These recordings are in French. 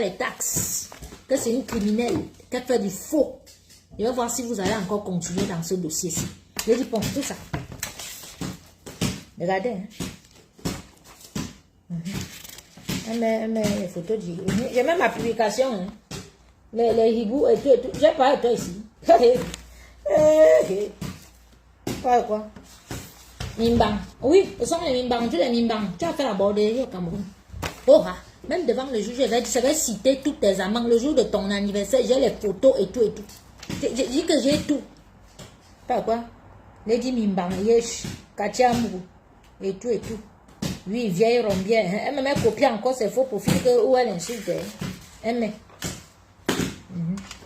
les taxes, que c'est une criminelle, qu'elle fait du faux. Je vais voir si vous allez encore continuer dans ce dossier-ci. Je dis, bon, tout ça. Regardez. Hein. Les photos de Hibou. J'ai même ma publication. Hein. Les hiboux et tout. J'ai pas toi ici. Pas quoi? Mimbang. Oui, ce sont les Mimbang. Tu les Mimbang. Tu as fait la borderie au Cameroun. Oh, même devant le juge, je vais citer toutes tes amants. Le jour de ton anniversaire, j'ai les photos et tout et tout. J'ai dit que j'ai tout. Pas quoi? Lady Mimbang, Yesh, Katia Mourou, et tout et tout. Oui, vieille rombière. Hein. Elle me met copier encore ses faux profils où elle insulte. Hein. Elle met.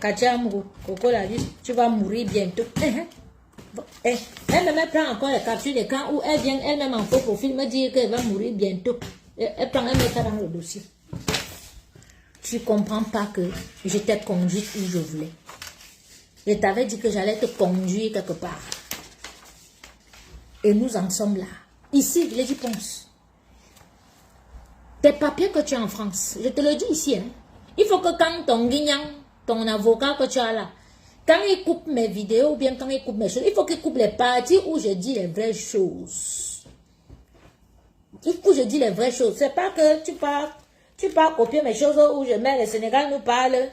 Katia Mourou, Coco l'a dit, tu vas mourir bientôt. Elle me met prend encore les captures d'écran où elle vient elle-même en faux profil me dire qu'elle va mourir bientôt. Elle prend, elle met ça dans le dossier. Tu comprends pas que je t'ai conduite où je voulais. Je t'avais dit que j'allais te conduire quelque part. Et nous en sommes là. Ici, Lady Ponce. Tes papiers que tu as en France, je te le dis ici, hein, il faut que quand ton guignant, ton avocat que tu as là, quand il coupe mes vidéos ou bien quand il coupe mes choses, il faut qu'il coupe les parties où je dis les vraies choses. Il faut que je dis les vraies choses. C'est pas que tu pars copier mes choses où je mets le Sénégal nous parle.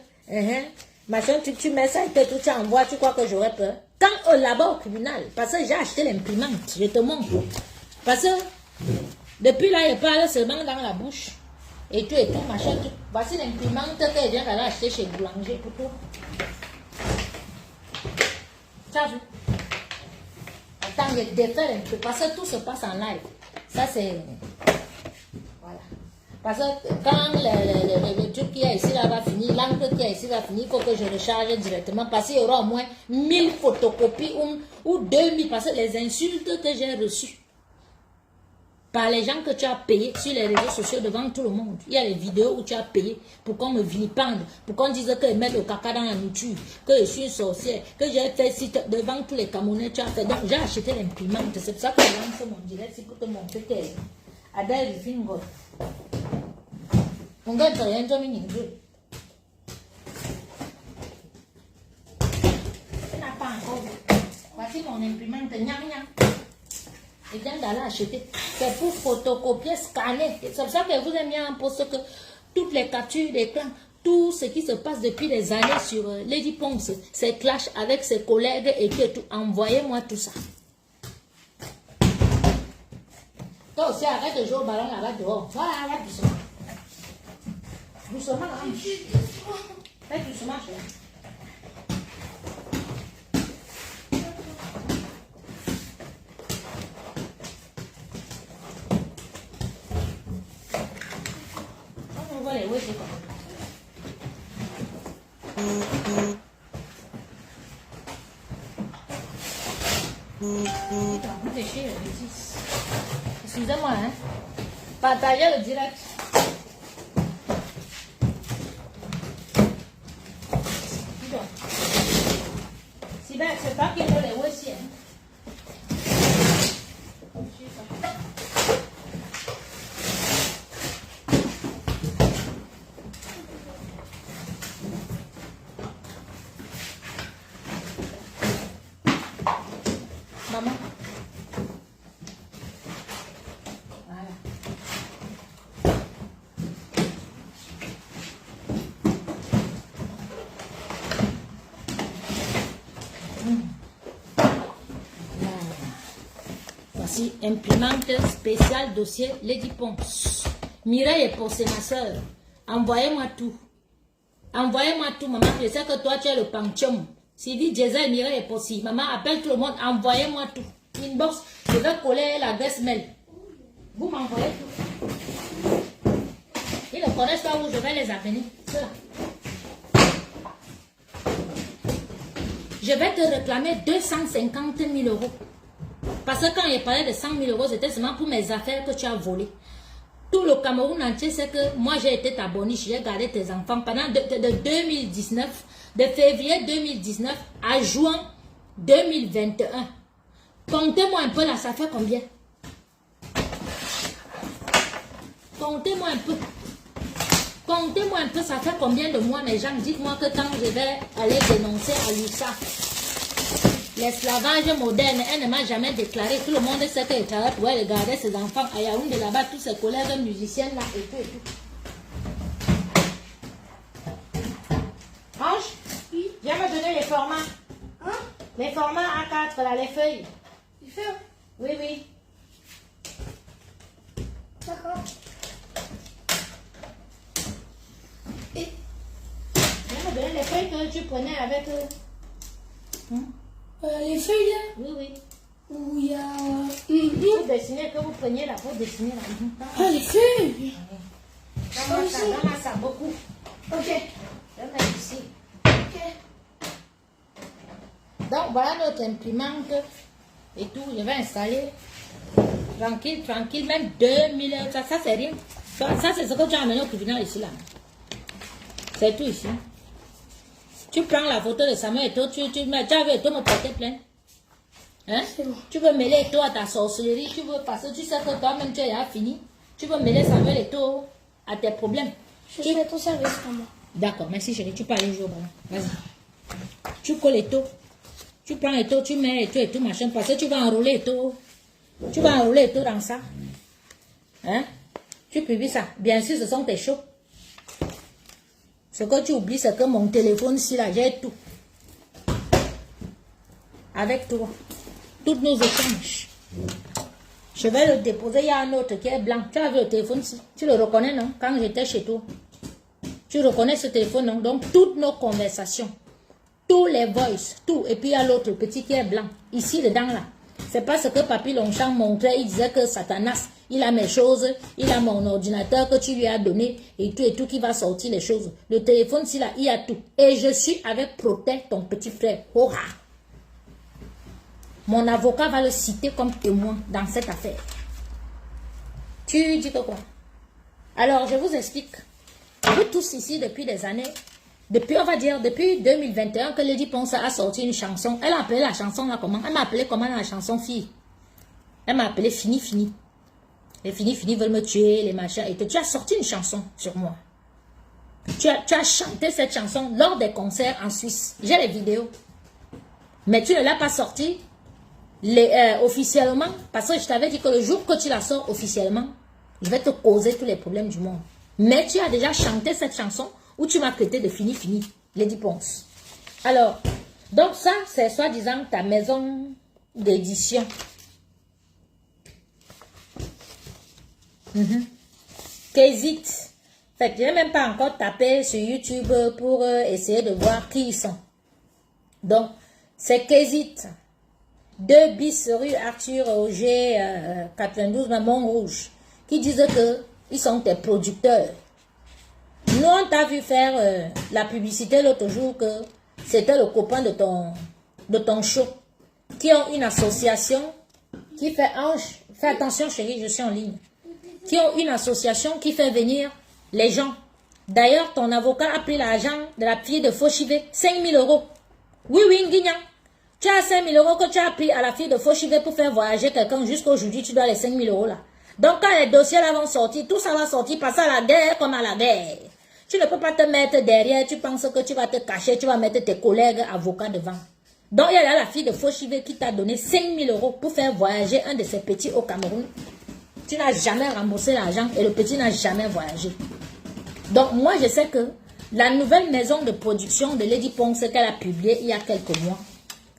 Machin, tu mets ça et tout, tu envoies, tu crois que j'aurais peur. Quand là-bas au tribunal, parce que j'ai acheté l'imprimante, je te montre. Parce que depuis là, il parle seulement dans la bouche. Et tout, machin, tout. Voici l'imprimante qu'elle vient d'aller acheter chez Boulanger pour tout. Tu as vu? Attends, je défais un peu, parce que tout se passe en live. Ça, c'est... Voilà. Parce que quand le truc qui est ici là va finir, l'encre qui est ici va finir, il faut que je recharge directement. Parce qu'il y aura au moins 1000 photocopies ou 2000. Parce que les insultes que j'ai reçues par les gens que tu as payés sur les réseaux sociaux devant tout le monde. Il y a les vidéos où tu as payé pour qu'on me vilipende, pour qu'on dise que je mets le caca dans la nourriture, que je suis une sorcière, que j'ai fait site devant tous les Camerounais. Tu as fait. Donc j'ai acheté l'imprimante. C'est pour ça que je lance mon direct, c'est pour te montrer que Adèle Fingo. On gagne rien, tu as mis tu n'as pas encore vu. Voici mon imprimante. Et viens d'aller acheter. C'est pour photocopier, scanner. C'est pour ça que je vous ai mis en poste que toutes les captures d'écran, tout ce qui se passe depuis des années sur Lady Ponce, ses clashs avec ses collègues et tout. Envoyez-moi tout ça. Toi aussi, arrête de jouer au ballon là-bas dehors. Voilà, arrête doucement. Doucement, fais doucement, chérie. Les ouais, c'est quoi? Excusez-moi, hein? Partagez le direct. Si bien, c'est pas qu'il faut les ouais, si, hein? Maman. Voilà. Voici imprimante spéciale dossier Lady Ponce. Mireille est pour c'est ma soeur. Envoyez-moi tout. Envoyez-moi tout, maman. Je sais que toi tu es le panchum. Sylvie, Diesel, Mireille est possible. Maman, appelle tout le monde, envoyez-moi tout. Inbox, je vais coller l'adresse mail. Vous m'envoyez tout. Ils ne connaissent pas où je vais les amener. Je vais te réclamer 250 000 €. Parce que quand il parlait de 100 000 €, c'était seulement pour mes affaires que tu as volées. Tout le Cameroun entier sait que moi j'ai été ta boniche, j'ai gardé tes enfants pendant de 2019. De février 2019 à juin 2021. Comptez-moi un peu là, ça fait combien? Comptez-moi un peu. Comptez-moi un peu, ça fait combien de mois, mes gens? Dites-moi que quand je vais aller dénoncer à l'USAF l'esclavage moderne, elle ne m'a jamais déclaré. Tout le monde sait qu'elle travaille pour regarder ses enfants à Yaoundé là-bas, tous ses collègues musiciens là et tout et tout. Ange, oui. Viens me donner les formats. Hein? Les formats A4 là, les feuilles. Les feuilles? Oui, oui. D'accord. Et viens me donner les feuilles que tu prenais avec les feuilles là? Oui, oui. Où il y a... Vous dessinez, que vous preniez là, vous dessinez là. Ah, les feuilles! Donne-moi ça, beaucoup. Ok. Je vais mettre ici. Ok. Donc, voilà notre imprimante et tout. Je vais installer. Tranquille, tranquille. Même 2000 euros. Ça c'est rien. Ça c'est ce que tu as amené au tribunal ici, là. C'est tout ici. Tu prends la photo de Samuel Eto'o, tu as vu Eto'o me porter plainte. Hein? Bon. Tu veux mêler Eto'o à ta sorcellerie, tu veux, parce que tu sais que toi-même tu as fini. Tu veux mêler Samuel Eto'o à tes problèmes. Je suis à ton service, maman. D'accord, merci chérie, tu peux aller jouer au ballon. Vas-y. Tu colles Eto'o. Tu prends Eto'o, tu mets Eto'o et tout machin, parce que tu vas enrouler Eto'o. Tu vas enrouler Eto'o dans ça. Hein? Tu publies ça. Bien sûr, ce sont tes shows. Ce que tu oublies, c'est que mon téléphone, ici, là, j'ai tout. Avec toi. Toutes nos échanges. Je vais le déposer. Il y a un autre qui est blanc. Tu as vu le téléphone ici? Tu le reconnais, non? Quand j'étais chez toi. Tu reconnais ce téléphone, non? Donc, toutes nos conversations. Tous les voices. Tout. Et puis, il y a l'autre petit qui est blanc. Ici, dedans, là. C'est parce que Papy Longchamp montrait. Il disait que Satanas, il a mes choses. Il a mon ordinateur que tu lui as donné. Et tout qui va sortir les choses. Le téléphone, ici, là, il y a tout. Et je suis avec Protect, ton petit frère. Hora. Mon avocat va le citer comme témoin dans cette affaire. Tu dis que quoi? Alors, je vous explique. Vous tous ici, depuis des années, depuis, on va dire, depuis 2021, que Lady Ponce a sorti une chanson. Elle a appelé la chanson là comment? Elle m'a appelé comment la chanson fille? Elle m'a appelé Fini Fini. Les Fini Fini veulent me tuer, les machins. Et tu as sorti une chanson sur moi. Tu as chanté cette chanson lors des concerts en Suisse. J'ai les vidéos. Mais tu ne l'as pas sortie officiellement, parce que je t'avais dit que le jour que tu la sors officiellement, je vais te causer tous les problèmes du monde. Mais tu as déjà chanté cette chanson où tu m'as traité de Fini Fini, Lady Ponce. Alors, donc ça, c'est soi-disant ta maison d'édition. Qu'hésite. Fait que je n'ai même pas encore tapé sur YouTube pour essayer de voir qui ils sont. Donc, c'est qu'hésite. 2 bis rue Arthur Auger 92 Montrouge, qui disent que ils sont tes producteurs. Nous on t'a vu faire la publicité l'autre jour que c'était le copain de ton show, qui ont une association qui fait Ange, fais attention chérie, je suis en ligne, qui ont une association qui fait venir les gens. D'ailleurs ton avocat a pris l'argent de la fille de Fauchivé, 5 000 euros. Oui, Guignan. Tu as 5 000 euros que tu as pris à la fille de Fauchivé pour faire voyager quelqu'un jusqu'aujourd'hui, tu dois les 5 000 euros là. Donc quand les dossiers là vont sortir, tout ça va sortir, passer à la guerre comme à la guerre. Tu ne peux pas te mettre derrière, tu penses que tu vas te cacher, tu vas mettre tes collègues avocats devant. Donc il y a là la fille de Fauchivé qui t'a donné 5 000 euros pour faire voyager un de ses petits au Cameroun. Tu n'as jamais remboursé l'argent et le petit n'a jamais voyagé. Donc moi je sais que la nouvelle maison de production de Lady Ponce qu'elle a publiée il y a quelques mois,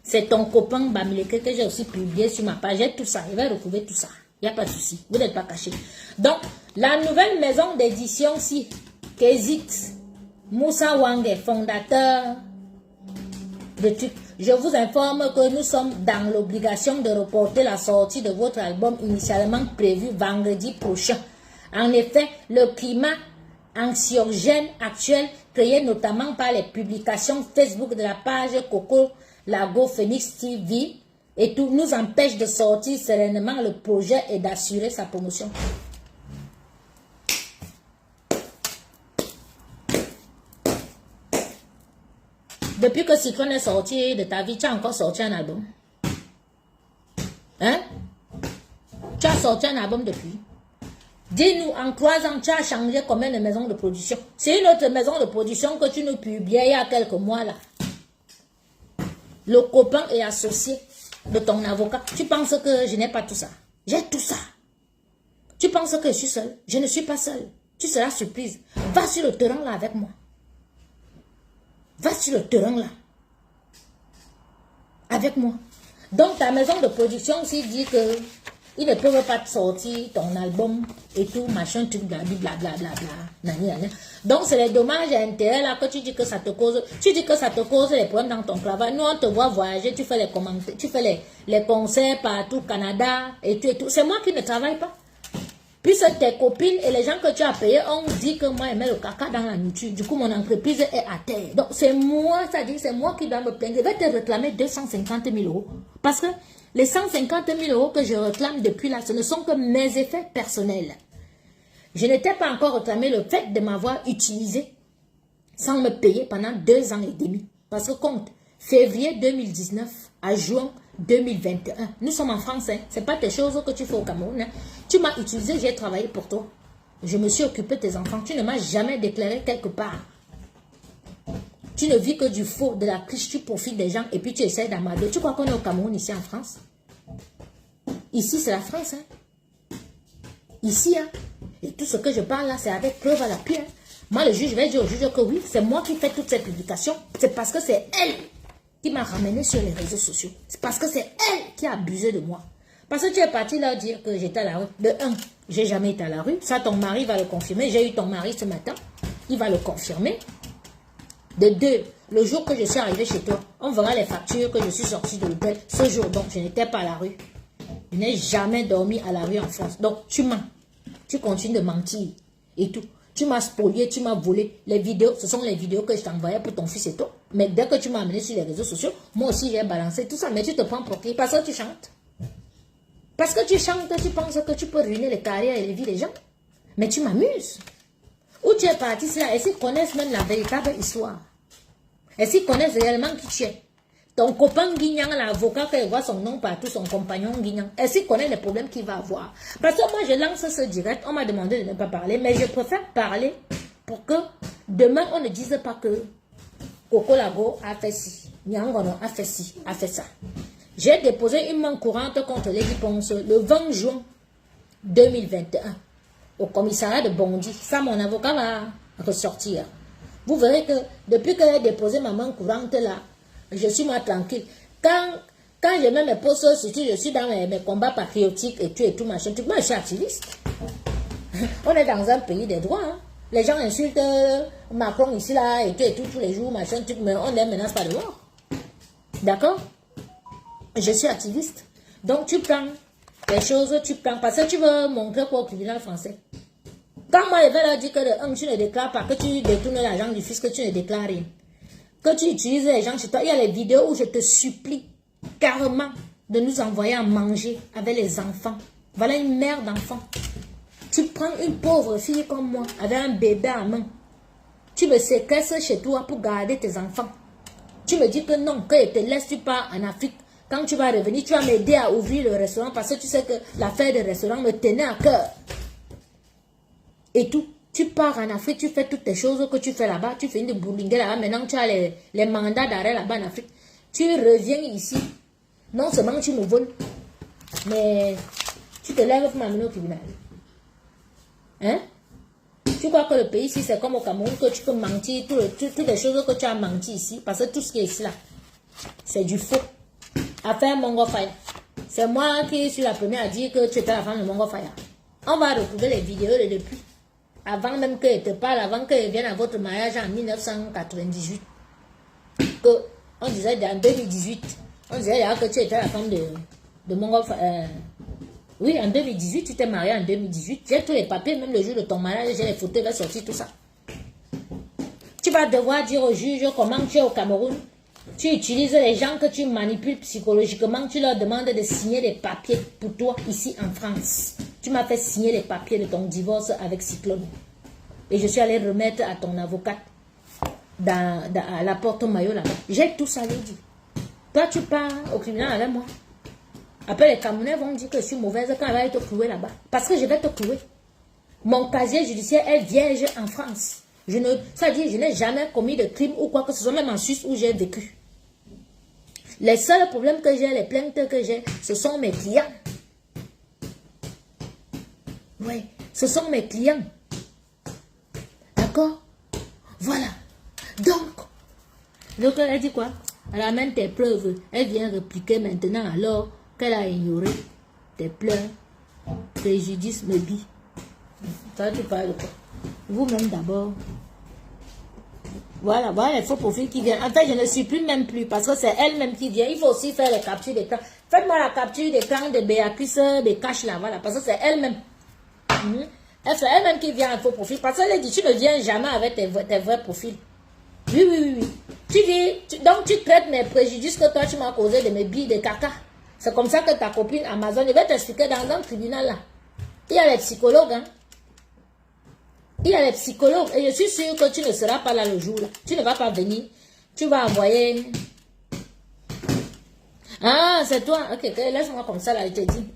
c'est ton copain Bamileke que j'ai aussi publié sur ma page. J'ai tout ça. Je vais retrouver tout ça. Il n'y a pas de souci. Vous n'êtes pas caché. Donc, la nouvelle maison d'édition, si, qu'hésite, Moussa Wange, fondateur de trucs. Je vous informe que nous sommes dans l'obligation de reporter la sortie de votre album initialement prévu vendredi prochain. En effet, le climat anxiogène actuel, créé notamment par les publications Facebook de la page Coco Lago Phoenix TV et tout, nous empêche de sortir sereinement le projet et d'assurer sa promotion. Depuis que Citron est sorti de ta vie, tu as encore sorti un album? Hein? Tu as sorti un album depuis? Dis-nous, en 3 ans, tu as changé combien de maisons de production? C'est une autre maison de production que tu nous publiais il y a quelques mois là. Le copain et associé de ton avocat. Tu penses que je n'ai pas tout ça? J'ai tout ça. Tu penses que je suis seule? Je ne suis pas seule. Tu seras surprise. Va sur le terrain là avec moi. Va sur le terrain là. Avec moi. Donc ta maison de production aussi dit que ils ne peuvent pas te sortir ton album et tout, machin, truc, blablabla. Donc c'est les dommages et intérêts là que tu dis que ça te cause. Tu dis que ça te cause les problèmes dans ton travail. Nous on te voit voyager, tu fais les commentaires, tu fais les concerts partout, Canada et tout et tout. C'est moi qui ne travaille pas. Puisque tes copines et les gens que tu as payés ont dit que moi, je mets le caca dans la nourriture. Du coup, mon entreprise est à terre. Donc, c'est moi, c'est-à-dire, c'est moi qui dois me plaindre. Je vais te réclamer 250 000 euros. Parce que les 150 000 euros que je réclame depuis là, ce ne sont que mes effets personnels. Je n'étais pas encore réclamé le fait de m'avoir utilisé sans me payer pendant 2 ans et demi. Parce que compte, février 2019 à juin 2021. Nous sommes en France, hein. Ce n'est pas tes choses que tu fais au Cameroun. Hein. Tu m'as utilisé, j'ai travaillé pour toi. Je me suis occupé de tes enfants. Tu ne m'as jamais déclaré quelque part. Tu ne vis que du faux, de la triche, tu profites des gens et puis tu essaies d'amadouer. Tu crois qu'on est au Cameroun ici en France? Ici, c'est la France. Hein. Ici, hein. Et tout ce que je parle là, c'est avec preuve à l'appui. Hein. Moi, le juge, je vais dire au juge que oui, c'est moi qui fais toutes ces publications. C'est parce que c'est elle qui m'a ramené sur les réseaux sociaux. C'est parce que c'est elle qui a abusé de moi. Parce que tu es parti leur dire que j'étais à la rue. De 1, j'ai jamais été à la rue. Ça, ton mari va le confirmer. J'ai eu ton mari ce matin. Il va le confirmer. De 2, le jour que je suis arrivé chez toi, on verra les factures que je suis sortie de l'hôtel. Ce jour, donc, je n'étais pas à la rue. Je n'ai jamais dormi à la rue en France. Donc, tu mens. Tu continues de mentir et tout. Tu m'as spolié, tu m'as volé. Les vidéos, ce sont les vidéos que je t'envoyais pour ton fils et toi. Mais dès que tu m'as amené sur les réseaux sociaux, moi aussi j'ai balancé tout ça. Mais tu te prends pour qui? Parce que tu chantes. Parce que tu chantes, tu penses que tu peux ruiner les carrières et les vies des gens. Mais tu m'amuses. Où tu es parti, c'est là. Et s'ils connaissent même la véritable histoire. Et s'ils connaissent réellement qui tu es. Ton copain Guignan, l'avocat, quand il voit son nom partout, son compagnon Guignan, est-ce qu'il connaît les problèmes qu'il va avoir? Parce que moi, je lance ce direct, on m'a demandé de ne pas parler, mais je préfère parler pour que demain, on ne dise pas que Coco Lago a fait ci, Nyangono a fait ci, a fait ça. J'ai déposé une main courante contre Lady Ponce le 20 juin 2021 au commissariat de Bondy. Ça, mon avocat va ressortir. Vous verrez que depuis que j'ai déposé ma main courante là, je suis moi tranquille. Quand je mets mes posts, surtout je suis dans mes combats patriotiques et tout machin. Moi, je suis activiste. On est dans un pays des droits. Hein. Les gens insultent Macron ici, là, et tout, tous les jours, machin, truc, mais on ne menace pas de mort. D'accord? Je suis activiste. Donc, tu prends les choses, tu prends. Parce que tu veux montrer quoi au tribunal français? Quand moi, je vais leur dire que de 1, tu ne déclares pas, que tu détournes l'argent du fisc, que tu ne déclares rien. Que tu utilises les gens chez toi. Il y a les vidéos où je te supplie carrément de nous envoyer à manger avec les enfants. Voilà une mère d'enfant. Tu prends une pauvre fille comme moi, avec un bébé à main. Tu me séquestres chez toi pour garder tes enfants. Tu me dis que non, que je te laisse, tu pars en Afrique. Quand tu vas revenir, tu vas m'aider à ouvrir le restaurant parce que tu sais que l'affaire du restaurant me tenait à cœur. Et tout. Tu pars en Afrique, tu fais toutes les choses que tu fais là-bas, tu finis de bourlinguer là-bas, maintenant tu as les mandats d'arrêt là-bas en Afrique. Tu reviens ici, non seulement tu me voles, mais tu te lèves pour m'amener au tribunal. Hein? Tu crois que le pays ici c'est comme au Cameroun, que tu peux mentir, toutes les choses que tu as menti ici, parce que tout ce qui est ici là, c'est du faux. Affaire Mongo Fire. C'est moi qui suis la première à dire que tu étais la femme de Mongo Fire. On va retrouver les vidéos de depuis. Avant même qu'elle te parle, avant qu'elle vienne à votre mariage en 1998. On disait en 2018. On disait que tu étais la femme de Mongo. Oui, en 2018, tu t'es mariée en 2018. J'ai tous les papiers, même le jour de ton mariage, j'ai les photos, il va sortir tout ça. Tu vas devoir dire au juge comment tu es au Cameroun. Tu utilises les gens que tu manipules psychologiquement, tu leur demandes de signer les papiers pour toi ici en France. Tu m'as fait signer les papiers de ton divorce avec Cyclone. Et je suis allée remettre à ton avocate à la porte-maillot là-bas. J'ai tout ça lui dit. Toi, tu pars au tribunal avec moi. Après, les Camerounais vont dire que je suis mauvaise quand elle va te clouer là-bas. Parce que je vais te clouer. Mon casier judiciaire est vierge en France. Ça dit, je n'ai jamais commis de crime ou quoi que ce soit, même en Suisse où j'ai vécu. Les seuls problèmes que j'ai, les plaintes que j'ai, ce sont mes clients. Oui, ce sont mes clients. D'accord? Voilà. Donc elle a dit quoi? Elle amène tes preuves. Elle vient répliquer maintenant alors qu'elle a ignoré tes pleurs, préjudice, mébis. Ça, tu parles de quoi? Vous-même d'abord. Voilà, voilà les faux profils qui viennent. En fait, je ne suis plus même plus parce que c'est elle-même qui vient. Il faut aussi faire les captures d'écran. Faites-moi la capture d'écran de Béatrice Bécache là, voilà, parce que c'est elle-même. C'est elle-même qui vient en faux profil. Parce qu'elle dit, tu ne viens jamais avec tes vrais profils. Oui. Tu dis, donc tu traites mes préjudices que toi tu m'as causé de mes billes de caca. C'est comme ça que ta copine Amazon, je vais t'expliquer dans un tribunal là. Il y a les psychologues, hein. Il y a les psychologues et je suis sûre que tu ne seras pas là le jour là. Tu ne vas pas venir. Tu vas envoyer. Ah, c'est toi. Ok, laisse-moi comme ça là, je te dis.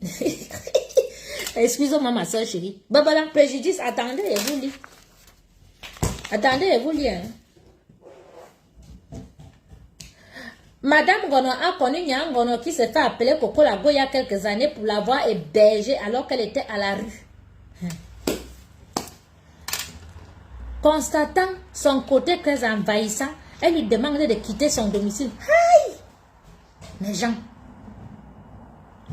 Excusez-moi ma soeur chérie. Bah voilà, préjudice, attendez et vous lisez. Attendez et vous lisez. Hein. Madame Gono a connu Nyan Gono qui s'est fait appeler Coco Lago il y a quelques années pour l'avoir hébergée alors qu'elle était à la rue. Constatant son côté très envahissant, elle lui demande de quitter son domicile. Aïe! Les gens.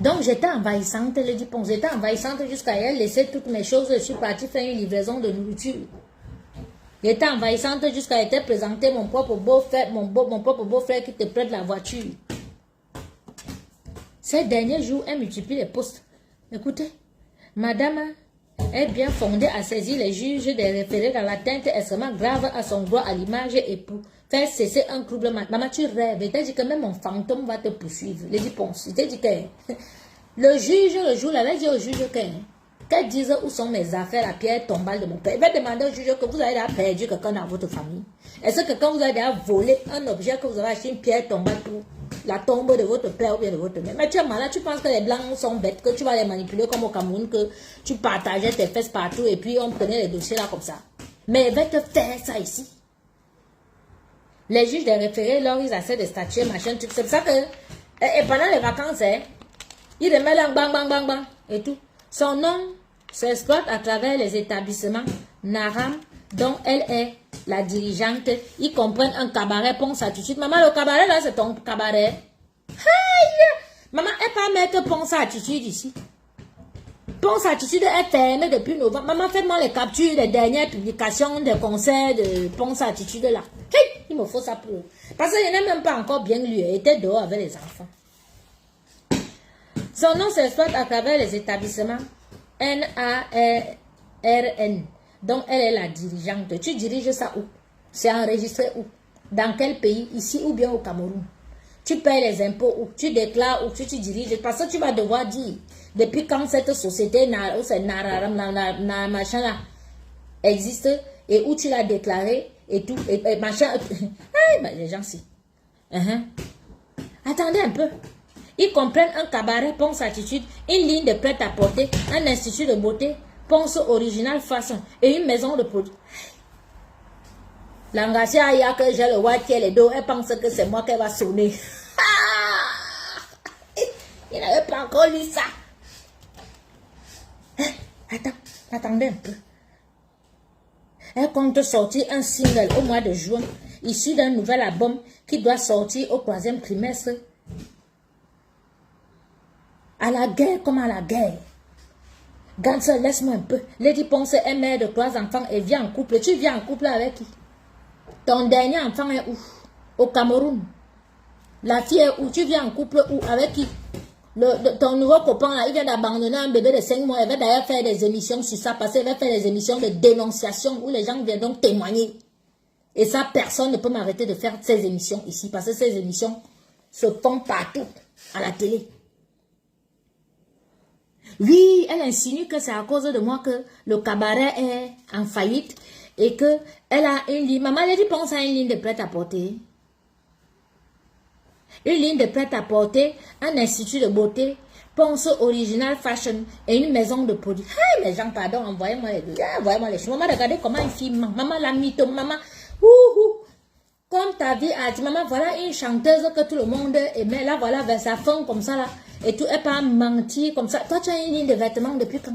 Donc j'étais envahissante, elle dit, bon, j'étais envahissante jusqu'à elle laisser toutes mes choses, je suis partie faire une livraison de nourriture. J'étais envahissante jusqu'à elle présenter mon propre beau-frère, mon propre beau-frère qui te prête la voiture. Ces derniers jours, elle multiplie les postes. Écoutez, madame est bien fondée à saisir les juges des référés dans l'atteinte extrêmement grave à son droit à l'image et pour faire cesser un trouble. Maman, tu rêves. Il t'a dit que même mon fantôme va te poursuivre. Il dit, pense. Il t'a dit que le juge, le jour là, il a dit au juge qu'elle dise où sont mes affaires, la pierre tombale de mon père. Il va demander au juge que vous avez déjà perdu quelqu'un dans votre famille. Est-ce que quand vous avez déjà volé un objet, que vous avez acheté une pierre tombale pour la tombe de votre père ou bien de votre mère? Mais tu es malade, tu penses que les blancs sont bêtes, que tu vas les manipuler comme au Cameroun, que tu partageais tes fesses partout et puis on prenait les dossiers là comme ça. Mais elle va te faire ça ici. Les juges des référés, là, ils essaient de statuer, machin, truc. C'est pour ça que, et pendant les vacances, ils remettent là, bang, bang, bang, bang, et tout. Son nom s'exploite à travers les établissements Naram, dont elle est la dirigeante. Ils comprennent un cabaret, Ponce Attitude. Maman, le cabaret là, c'est ton cabaret. Aïe! Maman, elle pas mettre Ponce Attitude ici. Ponce Attitude est fermé depuis novembre. Maman, faites-moi les captures des dernières publications des concerts de Ponce Attitude là. Hey! Il me faut ça pour... Parce que je n'ai même pas encore bien lu. Elle était dehors avec les enfants. Son nom s'exploite à travers les établissements NARN, dont elle est la dirigeante. Tu diriges ça où? C'est enregistré où? Dans quel pays? Ici ou bien au Cameroun? Tu payes les impôts où? Tu déclares où? Tu diriges? Parce que tu vas devoir dire depuis quand cette société machin là existe et où tu l'as déclaré et tout et machin. Les gens si. Attendez un peu. Ils comprennent un cabaret, Ponce Attitude, une ligne de prêt-à-porter, un institut de beauté, Ponce Original Façon et une maison de produits. L'engagée il y a que j'ai le white qui est les dos, elle pense que c'est moi qu'elle va sonner. Il n'avait pas encore lu ça. Attendez un peu. Elle compte sortir un single au mois de juin, issu d'un nouvel album qui doit sortir au 3e trimestre. À la guerre comme à la guerre. Ganser, laisse-moi un peu. Lady Ponce est mère de 3 enfants et vient en couple. Tu viens en couple avec qui? Ton dernier enfant est où? Au Cameroun. La fille est où? Tu viens en couple où? Avec qui? Ton nouveau copain là, il vient d'abandonner un bébé de 5 mois. Il va d'ailleurs faire des émissions sur ça parce qu'il va faire des émissions de dénonciation où les gens viennent donc témoigner. Et ça, personne ne peut m'arrêter de faire ces émissions ici parce que ces émissions se font partout à la télé. Oui, elle insinue que c'est à cause de moi que le cabaret est en faillite et que elle a une ligne. Maman, elle dit, pense à une ligne de prêt-à-porter. Une ligne de prêt-à-porter, un institut de beauté, Ponce Original Fashion et une maison de produits. Hey, mes gens, pardon, envoyez-moi les deux. Envoyez-moi les choses. Maman, regardez comment une fille ment. Maman, la mytho, maman. Comme ta vie a dit, maman, voilà une chanteuse que tout le monde aimait. Là, voilà, vers sa fin, comme ça, là. Et tout, elle pas mentir, comme ça. Toi, tu as une ligne de vêtements depuis quand?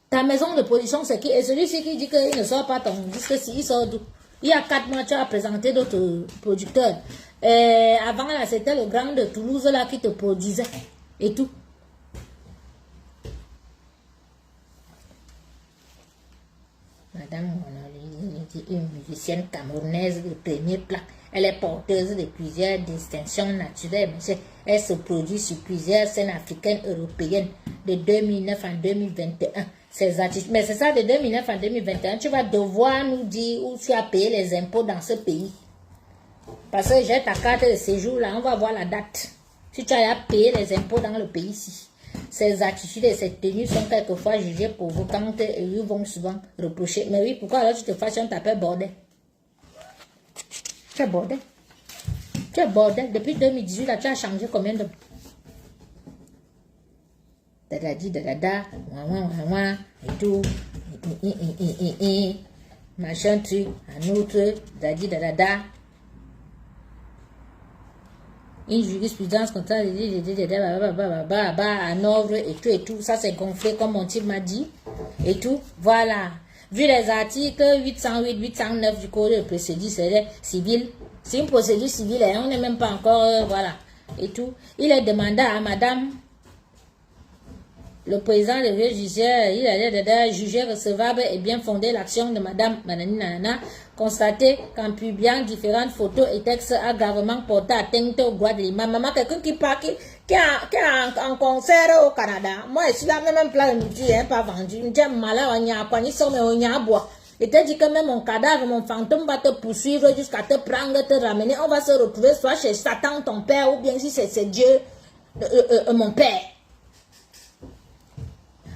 Ta maison de production, c'est qui? Et celui-ci qui dit qu'il ne sort pas ton disque, il sort d'où? Il y a 4 mois, tu as présenté d'autres producteurs. Avant, là, c'était le grand de Toulouse, là, qui te produisait. Et tout. Madame une musicienne camerounaise de premier plat. Elle est porteuse de plusieurs distinctions naturelles. Elle se produit sur plusieurs scènes africaines européennes de 2009 en 2021. Ces artistes, mais c'est ça, de 2009 en 2021, tu vas devoir nous dire où tu as payé les impôts dans ce pays. Parce que j'ai ta carte de séjour là, on va voir la date. Si tu as payé les impôts dans le pays ici. Ces attitudes et ces tenues sont quelquefois jugées provocantes et ils vont souvent reprocher. Mais oui, pourquoi alors tu te fasses, on t'appelle bordel? Tu es bordel. Tu es bordel. Depuis 2018, là, tu as changé combien de... Dadadi, dadada, ouin, et tout. Machin truc, un autre, dadadi, dadada. Une jurisprudence contre un ordre et tout. Ça, c'est gonflé comme mon type m'a dit. Et tout. Voilà. Vu les articles 808, 809 du Code de procédure civile. C'est une procédure civile et on n'est même pas encore... voilà. Et tout. Il est demandé à madame... Le président de vieux jugeur, il a jugé recevable et bien fondé l'action de madame Nanana, constaté qu'en publiant différentes photos et textes a gravement porté atteinte au droit de l'imam. Maman, quelqu'un qui part, qui est en concert au Canada. Moi, je suis là, même plein de nourriture, hein, pas vendu. Je suis malade, on y a quoi, ni somme, on y a bois. Et te dit que même mon cadavre, mon fantôme va te poursuivre jusqu'à te prendre, te ramener. On va se retrouver soit chez Satan, ton père, ou bien si c'est Dieu, mon père.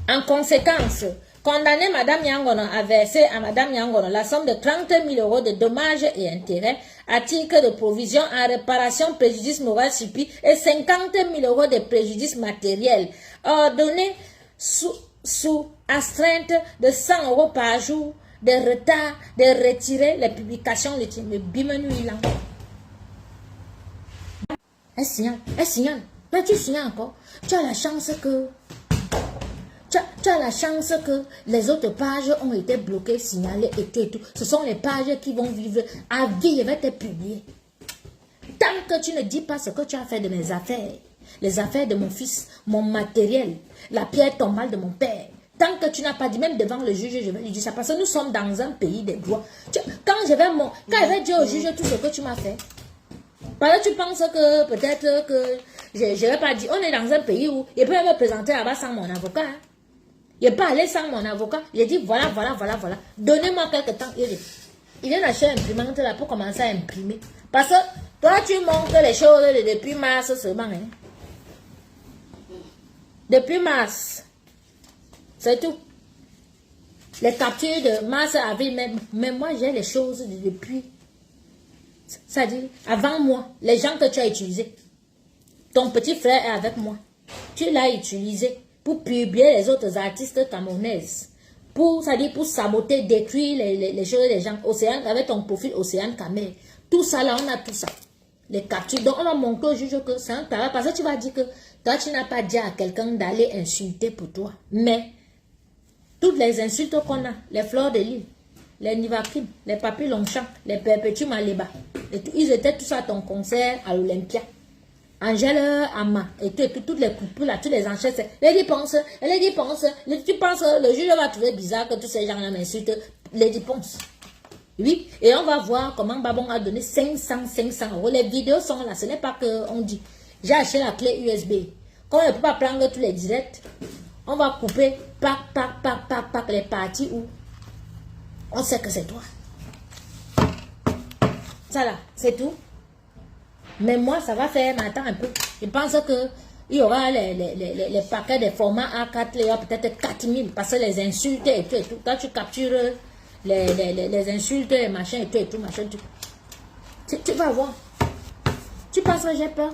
En conséquence, condamné Madame Yangono a versé à Madame Yangono la somme de 30 000 € de dommages et intérêts à titre de provision en réparation préjudice moral subi et 50 000 € de préjudice matériel, ordonné sous astreinte de 100 € par jour, de retard, de retirer les publications, le bimenuilant. Elle signale. Là, tu signales encore. Tu as la chance que... Tu as la chance que les autres pages ont été bloquées, signalées et tout. Ce sont les pages qui vont vivre à vie et vont être publiées. Tant que tu ne dis pas ce que tu as fait de mes affaires, les affaires de mon fils, mon matériel, la pierre tombale de mon père, tant que tu n'as pas dit, même devant le juge, je vais lui dire ça. Parce que nous sommes dans un pays des droits. Quand je vais dire au juge tout ce que tu m'as fait, parce que tu penses que peut-être que je ne vais pas dire, on est dans un pays où il peut me présenter là-bas sans mon avocat. Hein. Il n'est pas allé sans mon avocat. Il a dit voilà. Donnez-moi quelques temps. Il vient d'acheter l'imprimante là pour commencer à imprimer. Parce que toi, tu montres les choses depuis mars seulement. Hein. Depuis mars. C'est tout. Les captures de mars, avril, mais moi, j'ai les choses depuis. C'est-à-dire, avant moi, les gens que tu as utilisés. Ton petit frère est avec moi. Tu l'as utilisé pour publier les autres artistes camerounaises. C'est-à-dire pour saboter, détruire les choses des gens. Océane, avec ton profil Océane Camer. Tout ça là, on a tout ça. Les captures. Donc on va montrer au juge que c'est un travail. Parce que tu vas dire que toi, tu n'as pas dit à quelqu'un d'aller insulter pour toi. Mais, toutes les insultes qu'on a, les fleurs de l'île, les Nivakim, les Papy Longchamp, les Perpétues Maléba, ils étaient tous à ton concert à l'Olympia. Angèle Ama, et toutes les couples là, tous les enchères, Lady Ponce, tu penses le juge va trouver bizarre que tous ces gens-là m'insultent Lady Ponce. Oui, et on va voir comment Babon a donné 500 €. Les vidéos sont là, ce n'est pas qu'on dit. J'ai acheté la clé USB. Comme on ne peut pas prendre tous les directs, on va couper pack les parties où on sait que c'est toi. Ça là, c'est tout. Mais moi, ça va faire, mais attends un peu. Je pense que il y aura les paquets de format A4, il y aura peut-être 4000, parce que les insultes et tout. Quand tu captures les insultes, les machins et tout, machin, tu vas voir. Tu penses que j'ai peur?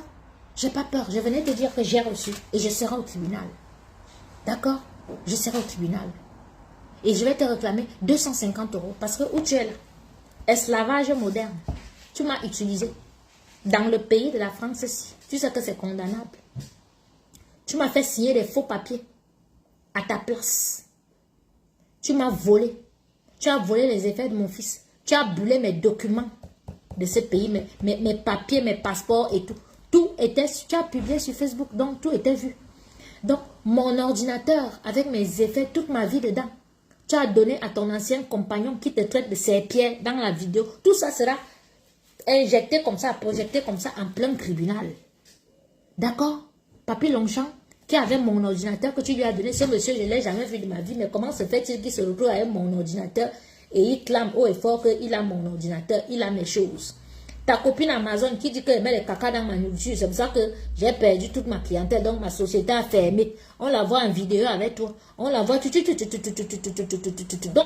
J'ai pas peur. Je venais te dire que j'ai reçu et je serai au tribunal. D'accord? Je serai au tribunal. Et je vais te réclamer 250 € parce que où tu es là? Esclavage moderne. Tu m'as utilisé. Dans le pays de la France, tu sais que c'est condamnable. Tu m'as fait signer des faux papiers à ta place. Tu m'as volé. Tu as volé les effets de mon fils. Tu as brûlé mes documents de ce pays, mes papiers, mes passeports et tout. Tout était, tu as publié sur Facebook, donc tout était vu. Donc, mon ordinateur, avec mes effets, toute ma vie dedans, tu as donné à ton ancien compagnon qui te traite de ses pieds dans la vidéo. Tout ça sera injecté comme ça, projeté comme ça en plein tribunal. D'accord? Papy Longchamp, qui avait mon ordinateur que tu lui as donné, ce monsieur, je ne l'ai jamais vu de ma vie, mais comment se fait-il qu'il se retrouve avec mon ordinateur et il clame haut et fort qu'il a mon ordinateur, il a mes choses? Ta copine Amazon qui dit qu'elle met les caca dans ma nourriture, c'est pour ça que j'ai perdu toute ma clientèle, donc ma société a fermé. On la voit en vidéo avec toi, on la voit, donc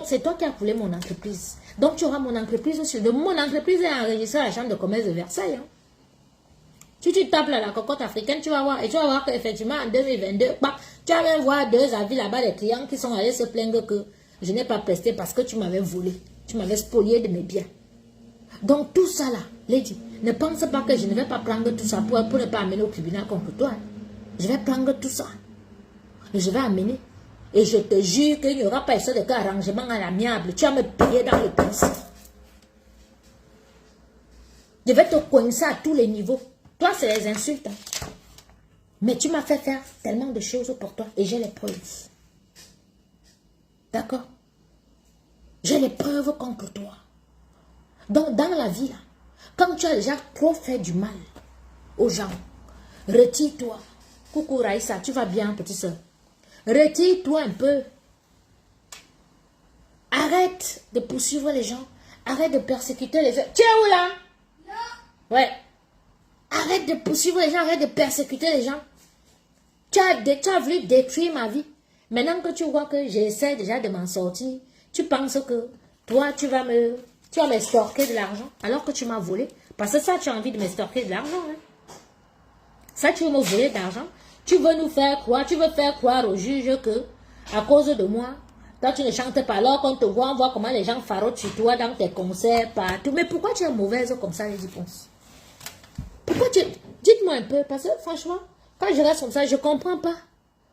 c'est toi qui as coulé mon entreprise. Donc tu auras mon entreprise aussi. De mon entreprise est enregistrée à la chambre de commerce de Versailles. Hein. Si tu tapes là, la cocotte africaine, tu vas voir, et tu vas voir qu'effectivement en 2022, bah, tu vas même voir 2 avis là-bas des clients qui sont allés se plaindre que je n'ai pas presté parce que tu m'avais volé, tu m'avais spolié de mes biens. Donc tout ça là, Lady, ne pense pas que je ne vais pas prendre tout ça pour ne pas amener au tribunal contre toi. Hein. Je vais prendre tout ça. Et je vais amener. Et je te jure qu'il n'y aura pas ça de cas arrangement à l'amiable. Tu vas me payer dans le principe. Je vais te coincer à tous les niveaux. Toi, c'est les insultes. Hein. Mais tu m'as fait faire tellement de choses pour toi. Et j'ai les preuves. D'accord? J'ai les preuves contre toi. Donc, dans la vie, là, quand tu as déjà trop fait du mal aux gens, retire-toi. Coucou Raïssa, tu vas bien, petite soeur? Retire-toi un peu. Arrête de poursuivre les gens. Arrête de persécuter les gens. Tu es où là? Non. Ouais. Arrête de poursuivre les gens. Arrête de persécuter les gens. Tu as voulu détruire ma vie. Maintenant que tu vois que j'essaie déjà de m'en sortir, tu penses que toi, tu vas m'estorquer de l'argent alors que tu m'as volé. Parce que ça, tu as envie de m'estorquer de l'argent. Hein? Ça, tu veux me voler de l'argent. Tu veux nous faire croire, tu veux faire croire au juge que, à cause de moi, quand tu ne chantes pas, alors qu'on te voit, on voit comment les gens farautent sur toi dans tes concerts, partout. Mais pourquoi tu es mauvaise comme ça, les réponses? Pourquoi tu... Dites-moi un peu, parce que franchement, quand je reste comme ça, je ne comprends pas.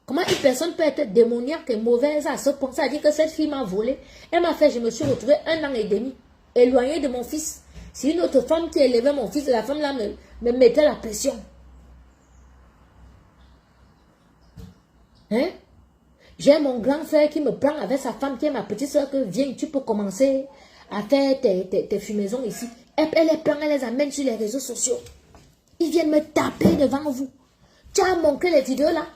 Comment une personne peut être démoniaque et mauvaise à ce point? Ça dit que cette fille m'a volé. Elle m'a fait, je me suis retrouvée 1 an et demi, éloignée de mon fils. C'est une autre femme qui élevait mon fils, la femme là me mettait la pression. Hein? J'ai mon grand frère qui me prend avec sa femme qui est ma petite soeur que viens, tu peux commencer à faire tes fumaisons ici. Elle les prend, elle les amène sur les réseaux sociaux. Ils viennent me taper devant vous. Tu as montré les vidéos là.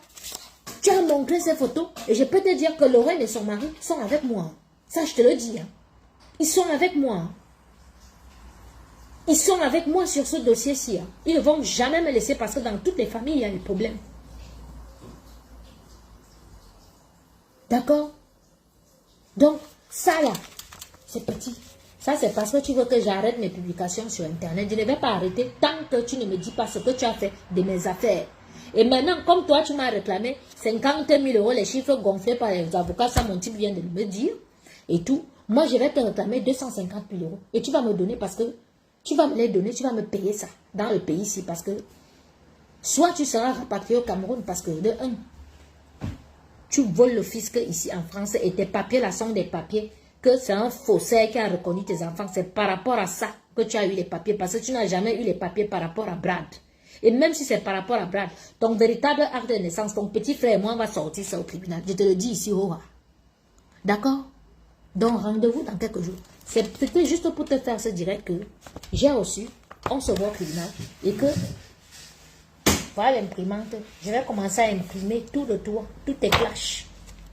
Tu as montré ces photos. Et je peux te dire que Lorraine et son mari sont avec moi. Ça, je te le dis. Hein. Ils sont avec moi. Ils sont avec moi sur ce dossier-ci. Hein. Ils ne vont jamais me laisser parce que dans toutes les familles, il y a des problèmes. D'accord? Donc, ça là, c'est petit. Ça, c'est parce que tu veux que j'arrête mes publications sur Internet. Je ne vais pas arrêter tant que tu ne me dis pas ce que tu as fait de mes affaires. Et maintenant, comme toi, tu m'as réclamé 50 000 €, les chiffres gonflés par les avocats, ça, mon type vient de me dire, et tout. Moi, je vais te réclamer 250 000 €. Et tu vas me donner parce que, tu vas me les donner, tu vas me payer ça dans le pays ici. Parce que, soit tu seras rapatrié au Cameroun parce que, de un, tu voles le fisc ici en France et tes papiers là sont des papiers que c'est un faussaire qui a reconnu tes enfants. C'est par rapport à ça que tu as eu les papiers parce que tu n'as jamais eu les papiers par rapport à Brad. Et même si c'est par rapport à Brad, ton véritable acte de naissance, ton petit frère et moi, on va sortir ça au tribunal. Je te le dis ici, Aura. D'accord? Donc rendez-vous dans quelques jours. C'était juste pour te faire ce direct que j'ai reçu, on se voit au tribunal et que... Voilà l'imprimante. Je vais commencer à imprimer tout le tour, tout tes clashs.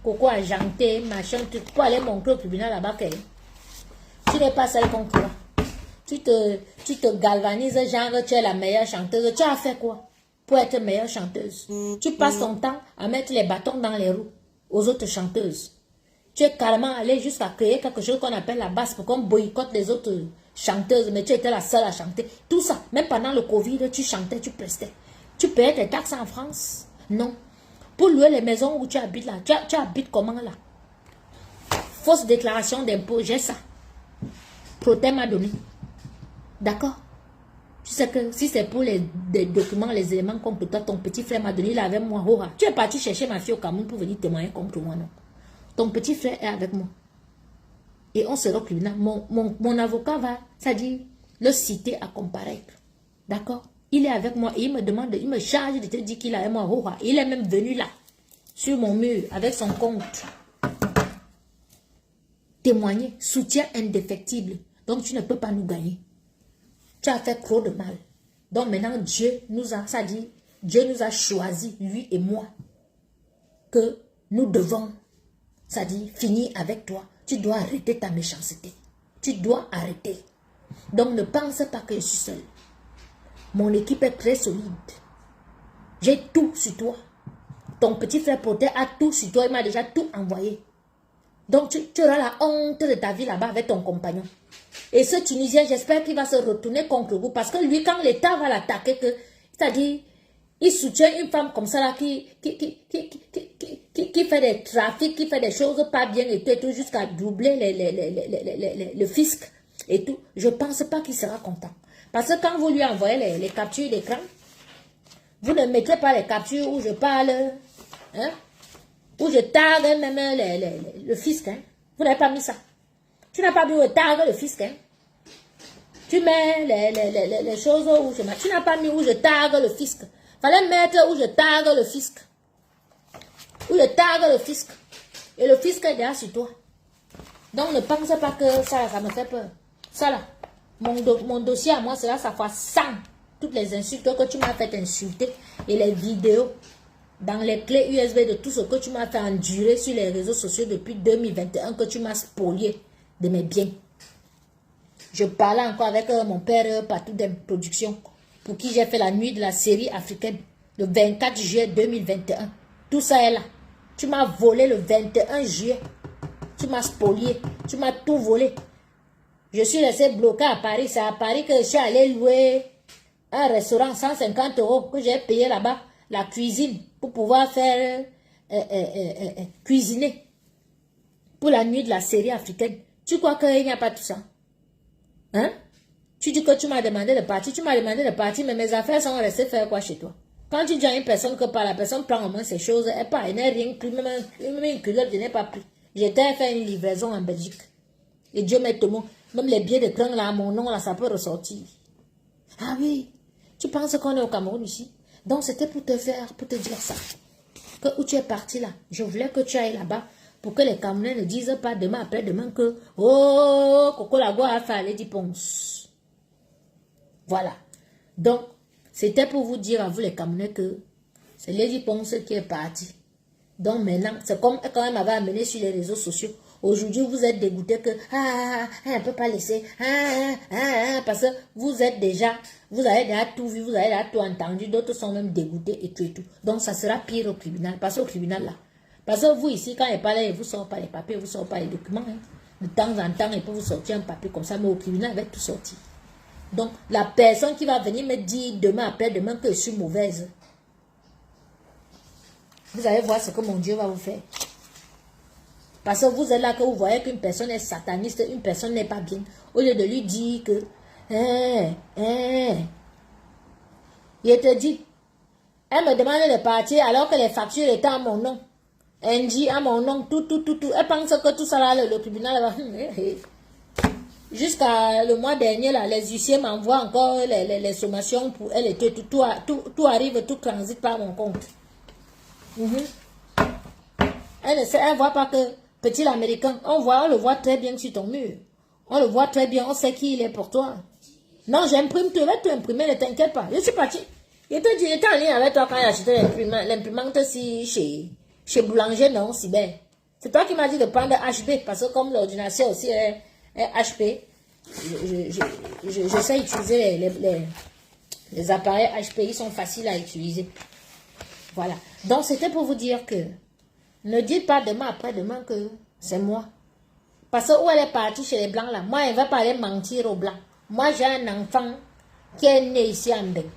Coco agenté, machin, tout pour aller montrer au tribunal là-bas. Tu n'es pas seule contre toi. Tu te galvanises, genre tu es la meilleure chanteuse. Tu as fait quoi pour être meilleure chanteuse? Tu passes ton temps à mettre les bâtons dans les roues aux autres chanteuses. Tu es carrément allé jusqu'à créer quelque chose qu'on appelle la basse pour qu'on boycotte les autres chanteuses. Mais tu étais la seule à chanter. Tout ça, même pendant le Covid, tu chantais, tu prestais. Tu payes tes taxes en France? Non. Pour louer les maisons où tu habites là, tu habites comment là? Fausse déclaration d'impôt, j'ai ça. Protet m'a donné. D'accord? Tu sais que si c'est pour les documents, les éléments contre toi, ton petit frère m'a donné, il est avec moi. Oh, tu es parti chercher ma fille au Cameroun pour venir témoigner contre moi, non? Ton petit frère est avec moi. Et on sera au tribunal. Mon avocat va, c'est-à-dire, le citer à comparaître. D'accord? Il est avec moi et il me demande, il me charge de te dire qu'il est avec moi. Oh, il est même venu là, sur mon mur, avec son compte. Témoigner, soutien indéfectible. Donc tu ne peux pas nous gagner. Tu as fait trop de mal. Donc maintenant Dieu nous a, ça dit, Dieu nous a choisi, lui et moi, que nous devons, ça dit, finir avec toi. Tu dois arrêter ta méchanceté. Tu dois arrêter. Donc ne pense pas que je suis seule. Mon équipe est très solide. J'ai tout sur toi. Ton petit frère Protet a tout sur toi. Il m'a déjà tout envoyé. Donc tu auras la honte de ta vie là-bas avec ton compagnon. Et ce Tunisien, j'espère qu'il va se retourner contre vous. Parce que lui, quand l'État va l'attaquer, c'est-à-dire, il soutient une femme comme ça là qui fait des trafics, qui fait des choses pas bien et tout jusqu'à doubler le fisc et tout. Je ne pense pas qu'il sera content. Parce que quand vous lui envoyez les captures d'écran, vous ne mettez pas les captures où je parle, hein, où je tag même le fisc. Hein. Vous n'avez pas mis ça. Tu n'as pas mis où tag le fisc. Hein. Tu mets les choses où je mets. Tu n'as pas mis où je tag le fisc. Fallait mettre où je tag le fisc. Où je tag le fisc. Et le fisc est derrière sur toi. Donc ne pense pas que ça me fait peur. Ça là, mon dossier à moi, c'est là, ça fait 100. Toutes les insultes que tu m'as fait insulter. Et les vidéos. Dans les clés USB de tout ce que tu m'as fait endurer sur les réseaux sociaux depuis 2021. Que tu m'as spolié de mes biens. Je parlais encore avec mon père Patoudem Production, pour qui j'ai fait la nuit de la série africaine, le 24 juillet 2021. Tout ça est là. Tu m'as volé le 21 juillet. Tu m'as spolié. Tu m'as tout volé. Je suis resté bloqué à Paris. C'est à Paris que je suis allé louer un restaurant 150 € que j'ai payé là-bas, la cuisine, pour pouvoir faire cuisiner pour la nuit de la série africaine. Tu crois qu'il n'y a pas tout ça? Hein? Tu dis que tu m'as demandé de partir, mais mes affaires sont restées faire quoi chez toi? Quand tu dis à une personne que par la personne prend au moins ces choses, elle part, elle n'a rien pris, même une culotte, je n'ai pas pris. J'étais fait une livraison en Belgique. Et Dieu m'aide tout le monde. Même les billets de train là, mon nom là, ça peut ressortir. Ah oui, tu penses qu'on est au Cameroun ici? Donc c'était pour te dire ça. Que où tu es parti là, je voulais que tu ailles là-bas. Pour que les Camerounais ne disent pas demain après demain que oh, Coco Lagua a fait Lady Ponce. Voilà. Donc, c'était pour vous dire à vous les Camerounais que c'est Lady Ponce qui est partie. Donc maintenant, c'est comme quand elle m'avait amené sur les réseaux sociaux. Aujourd'hui, vous êtes dégoûté que elle ne peut pas laisser. Parce que vous avez déjà tout vu, vous avez déjà tout entendu. D'autres sont même dégoûtés et tout et tout. Donc, ça sera pire au tribunal. Parce qu'au tribunal là. Parce que vous ici, quand il parle, il ne vous sort pas les papiers, il ne vous sort pas les documents. Hein. De temps en temps, il peut vous sortir un papier comme ça, mais au tribunal, il va tout sortir. Donc, la personne qui va venir me dire demain après demain que je suis mauvaise, vous allez voir ce que mon Dieu va vous faire. Parce que vous êtes là que vous voyez qu'une personne est sataniste, une personne n'est pas bien. Au lieu de lui dire que, il te dit, elle me demande de partir alors que les factures étaient à mon nom. Angie à mon nom, tout. Elle pense que tout ça là, le tribunal va. Jusqu'à le mois dernier, là, les huissiers m'envoient encore les sommations pour elle et tout arrive, tout transite par mon compte. Elle ne voit pas que petit l'américain, on le voit très bien sur ton mur. On le voit très bien, on sait qui il est pour toi. Non, j'imprime, tu vas tout imprimer, ne t'inquiète pas. Je suis parti. Il était en ligne avec toi quand il a acheté l'imprimante chez Boulanger, non, si bien. C'est toi qui m'as dit de prendre HP, parce que comme l'ordinateur aussi est HP, je sais utiliser les appareils HP, ils sont faciles à utiliser. Voilà. Donc, c'était pour vous dire que ne dites pas demain après demain que c'est moi. Parce que où elle est partie chez les Blancs là, moi, elle ne va pas aller mentir aux Blancs. Moi, j'ai un enfant qui est né ici en Belgique.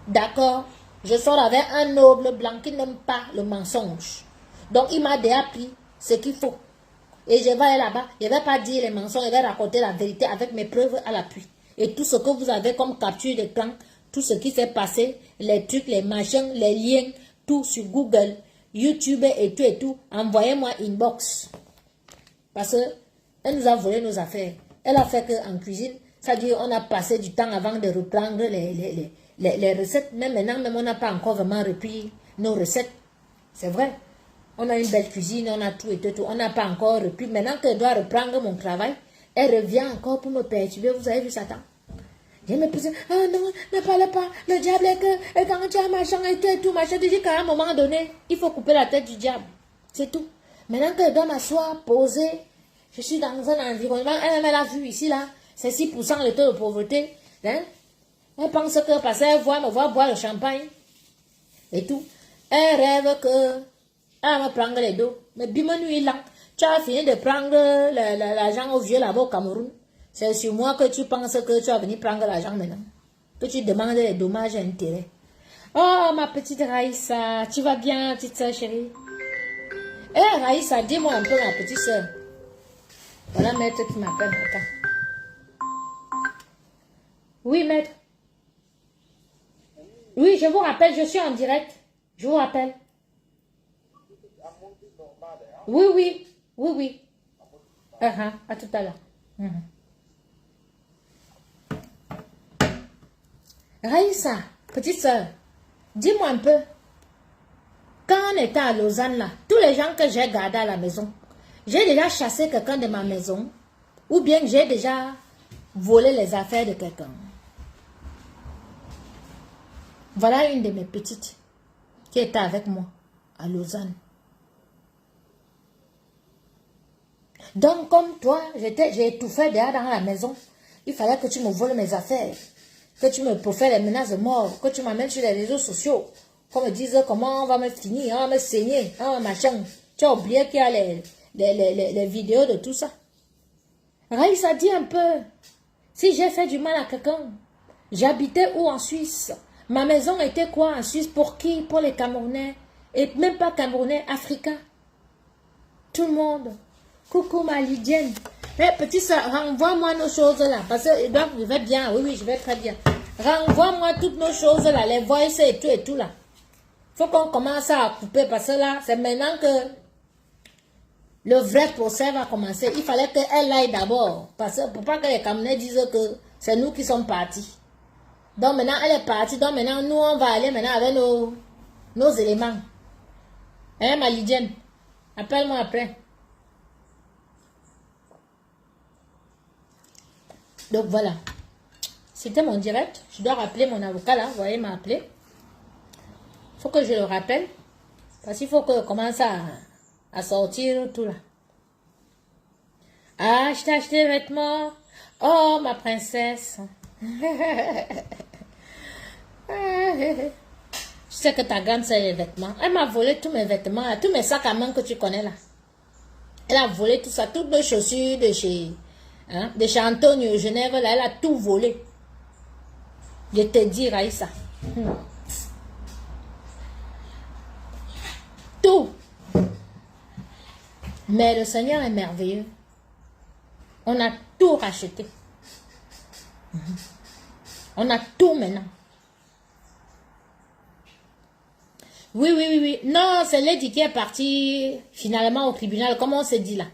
D'accord? Je sors avec un noble blanc qui n'aime pas le mensonge. Donc, il m'a déjà pris ce qu'il faut. Et je vais aller là-bas, je ne vais pas dire les mensonges, je vais raconter la vérité avec mes preuves à l'appui. Et tout ce que vous avez comme capture d'écran, tout ce qui s'est passé, les trucs, les machins, les liens, tout sur Google, YouTube et tout, envoyez-moi inbox. Parce qu'elle nous a volé nos affaires. Elle a fait qu'en cuisine, ça dit on a passé du temps avant de reprendre les recettes. Mais maintenant, même on n'a pas encore vraiment repris nos recettes. C'est vrai. On a une belle cuisine, on a tout et tout. On n'a pas encore repris. Maintenant qu'elle doit reprendre mon travail, elle revient encore pour me perturber. Vous avez vu Satan? Je me pose, oh non, ne parle pas. Le diable est que, et quand tu as machin et tout, machin, tu dis qu'à un moment donné, il faut couper la tête du diable. C'est tout. Maintenant qu'elle doit m'asseoir, poser, je suis dans un environnement, elle a vu ici, là, c'est 6% le taux de pauvreté. Hein? Elle pense que, parce qu'elle me voit boire le champagne et tout. Elle rêve que, elle va me prendre les dos. Mais bimenu là, tu as fini de prendre l'argent au vieux là-bas au Cameroun. C'est sur moi que tu penses que tu vas venir prendre l'argent maintenant. Que tu demandes les dommages et intérêts. Oh, ma petite Raïssa, tu vas bien, petite soeur chérie? Eh, Raïssa, dis-moi un peu, ma petite soeur. Voilà, maître qui m'appelle. Attends. Oui, maître. Oui, je vous rappelle, je suis en direct. Je vous rappelle. Oui, oui. Oui, oui. À tout à l'heure. Raïssa, petite soeur, dis-moi un peu. Quand on était à Lausanne, là, tous les gens que j'ai gardés à la maison, j'ai déjà chassé quelqu'un de ma maison ou bien j'ai déjà volé les affaires de quelqu'un. Voilà une de mes petites qui était avec moi à Lausanne. Donc, comme toi, j'ai étouffé dehors dans la maison. Il fallait que tu me voles mes affaires, que tu me profères les menaces de mort, que tu m'amènes sur les réseaux sociaux, qu'on me dise comment on va me finir, on va me saigner, machin. Tu as oublié qu'il y a les vidéos de tout ça. Raïssa, dit un peu, si j'ai fait du mal à quelqu'un, j'habitais où en Suisse? Ma maison était quoi en Suisse? Pour qui? Pour les Camerounais. Et même pas Camerounais, Africains. Tout le monde. Coucou ma Lydienne. Mais petit soeur, renvoie-moi nos choses là. Parce que je vais bien. Oui, oui, je vais très bien. Renvoie-moi toutes nos choses là. Les voices et tout là. Faut qu'on commence à couper. Parce que là, c'est maintenant que le vrai procès va commencer. Il fallait qu'elle aille d'abord. Parce que pour pas que les Camerounais disent que c'est nous qui sommes partis. Donc maintenant, elle est partie. Donc maintenant, nous, on va aller maintenant avec nos éléments. Hein, ma Lydienne? Appelle-moi après. Donc voilà, c'était mon direct. Je dois rappeler mon avocat là, vous voyez, il m'a appelé. Il faut que je le rappelle. Parce qu'il faut que je commence à sortir tout là. Ah, je t'ai acheté des vêtements. Oh, ma princesse. Je sais que ta grande c'est les vêtements. Elle m'a volé tous mes vêtements, tous mes sacs à main que tu connais là. Elle a volé tout ça, toutes nos chaussures de chez... Hein, de chez Antonio Genève, là, elle a tout volé. Je te dis, Raïssa. Tout. Mais le Seigneur est merveilleux. On a tout racheté. On a tout maintenant. Oui, oui, oui, oui. Non, c'est Lady qui est partie finalement au tribunal, comme on s'est dit là.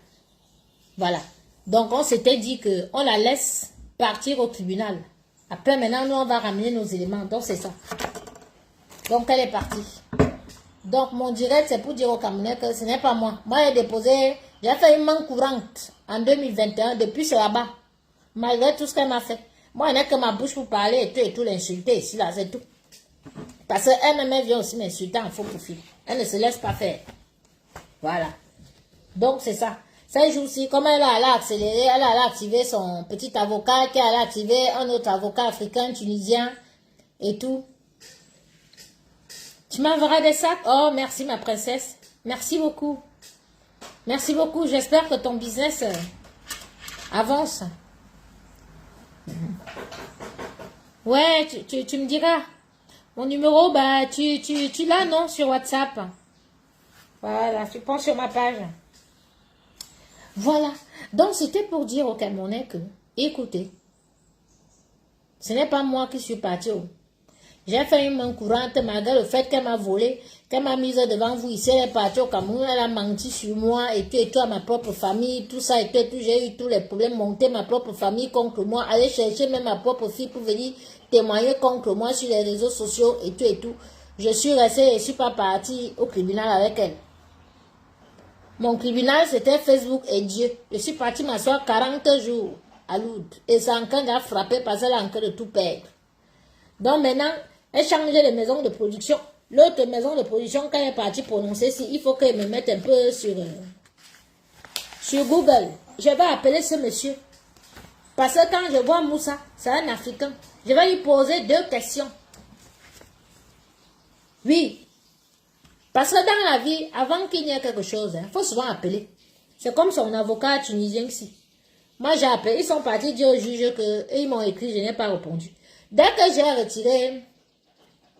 Voilà. Donc, on s'était dit qu'on la laisse partir au tribunal. Après, maintenant, nous, on va ramener nos éléments. Donc, c'est ça. Donc, elle est partie. Donc, mon direct, c'est pour dire aux Camerounais que ce n'est pas moi. Moi, j'ai déposé, j'ai fait une main courante en 2021, depuis ce là-bas. Malgré tout ce qu'elle m'a fait. Moi, elle n'a que ma bouche pour parler et tout l'insulter ici, là, c'est tout. Parce qu'elle-même vient aussi m'insulter en faux profil. Elle ne se laisse pas faire. Voilà. Donc, c'est ça. Ces jours-ci, comme elle a accéléré, elle a activé son petit avocat, qui a activé un autre avocat africain, tunisien et tout. Tu m'enverras des sacs? Oh, merci ma princesse. Merci beaucoup. Merci beaucoup. J'espère que ton business avance. Ouais, tu me diras. Mon numéro, bah, tu l'as, non, sur WhatsApp. Voilà, tu prends sur ma page. Voilà. Donc, c'était pour dire au Camerounais que, écoutez, ce n'est pas moi qui suis parti. J'ai fait une main courante malgré le fait qu'elle m'a volé, qu'elle m'a mise devant vous ici, elle est partie au Cameroun, elle a menti sur moi et tout à ma propre famille, tout ça et tout, j'ai eu tous les problèmes, monter ma propre famille contre moi, aller chercher même ma propre fille pour venir témoigner contre moi sur les réseaux sociaux et tout et tout. Je suis restée, je ne suis pas partie au tribunal avec elle. Mon tribunal, c'était Facebook et Dieu. Je suis partie m'asseoir 40 jours à Lourdes. Et ça a encore frappé parce qu'elle a encore de tout perdre. Donc maintenant, elle changeait de maison de production. L'autre maison de production, quand elle est partie prononcer, il faut qu'elle me mette un peu sur Google. Je vais appeler ce monsieur. Parce que quand je vois Moussa, c'est un Africain. Je vais lui poser 2 questions. Oui. Parce que dans la vie, avant qu'il y ait quelque chose, il faut souvent appeler. C'est comme son avocat tunisien ici. Moi, j'ai appelé. Ils sont partis dire au juge qu'ils m'ont écrit, je n'ai pas répondu. Dès que j'ai retiré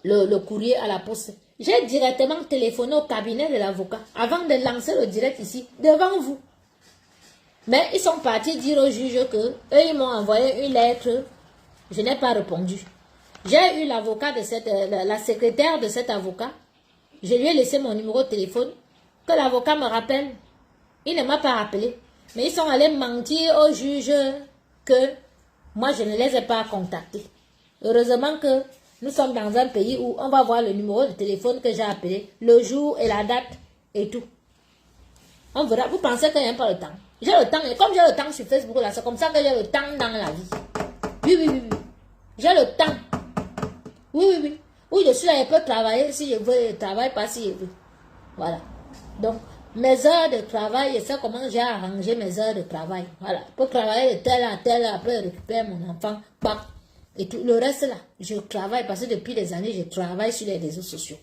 le courrier à la poste, j'ai directement téléphoné au cabinet de l'avocat avant de lancer le direct ici, devant vous. Mais ils sont partis dire au juge que eux, ils m'ont envoyé une lettre. Je n'ai pas répondu. J'ai eu l'avocat de la secrétaire de cet avocat. Je lui ai laissé mon numéro de téléphone. Que l'avocat me rappelle. Il ne m'a pas rappelé. Mais ils sont allés mentir au juge que moi, je ne les ai pas contactés. Heureusement que nous sommes dans un pays où on va voir le numéro de téléphone que j'ai appelé, le jour et la date et tout. On verra. Vous pensez que je n'ai pas le temps. J'ai le temps. Et comme j'ai le temps sur Facebook, là, c'est comme ça que j'ai le temps dans la vie. Oui, oui, oui, oui. J'ai le temps. Oui, oui, oui. Oui, je suis là, je peux travailler si je veux, je ne travaille pas si je veux. Voilà. Donc, mes heures de travail, je sais comment j'ai arrangé mes heures de travail. Voilà. Je peux travailler de telle à telle, après je récupère mon enfant, pas. Et tout le reste là, je travaille parce que depuis des années, je travaille sur les réseaux sociaux.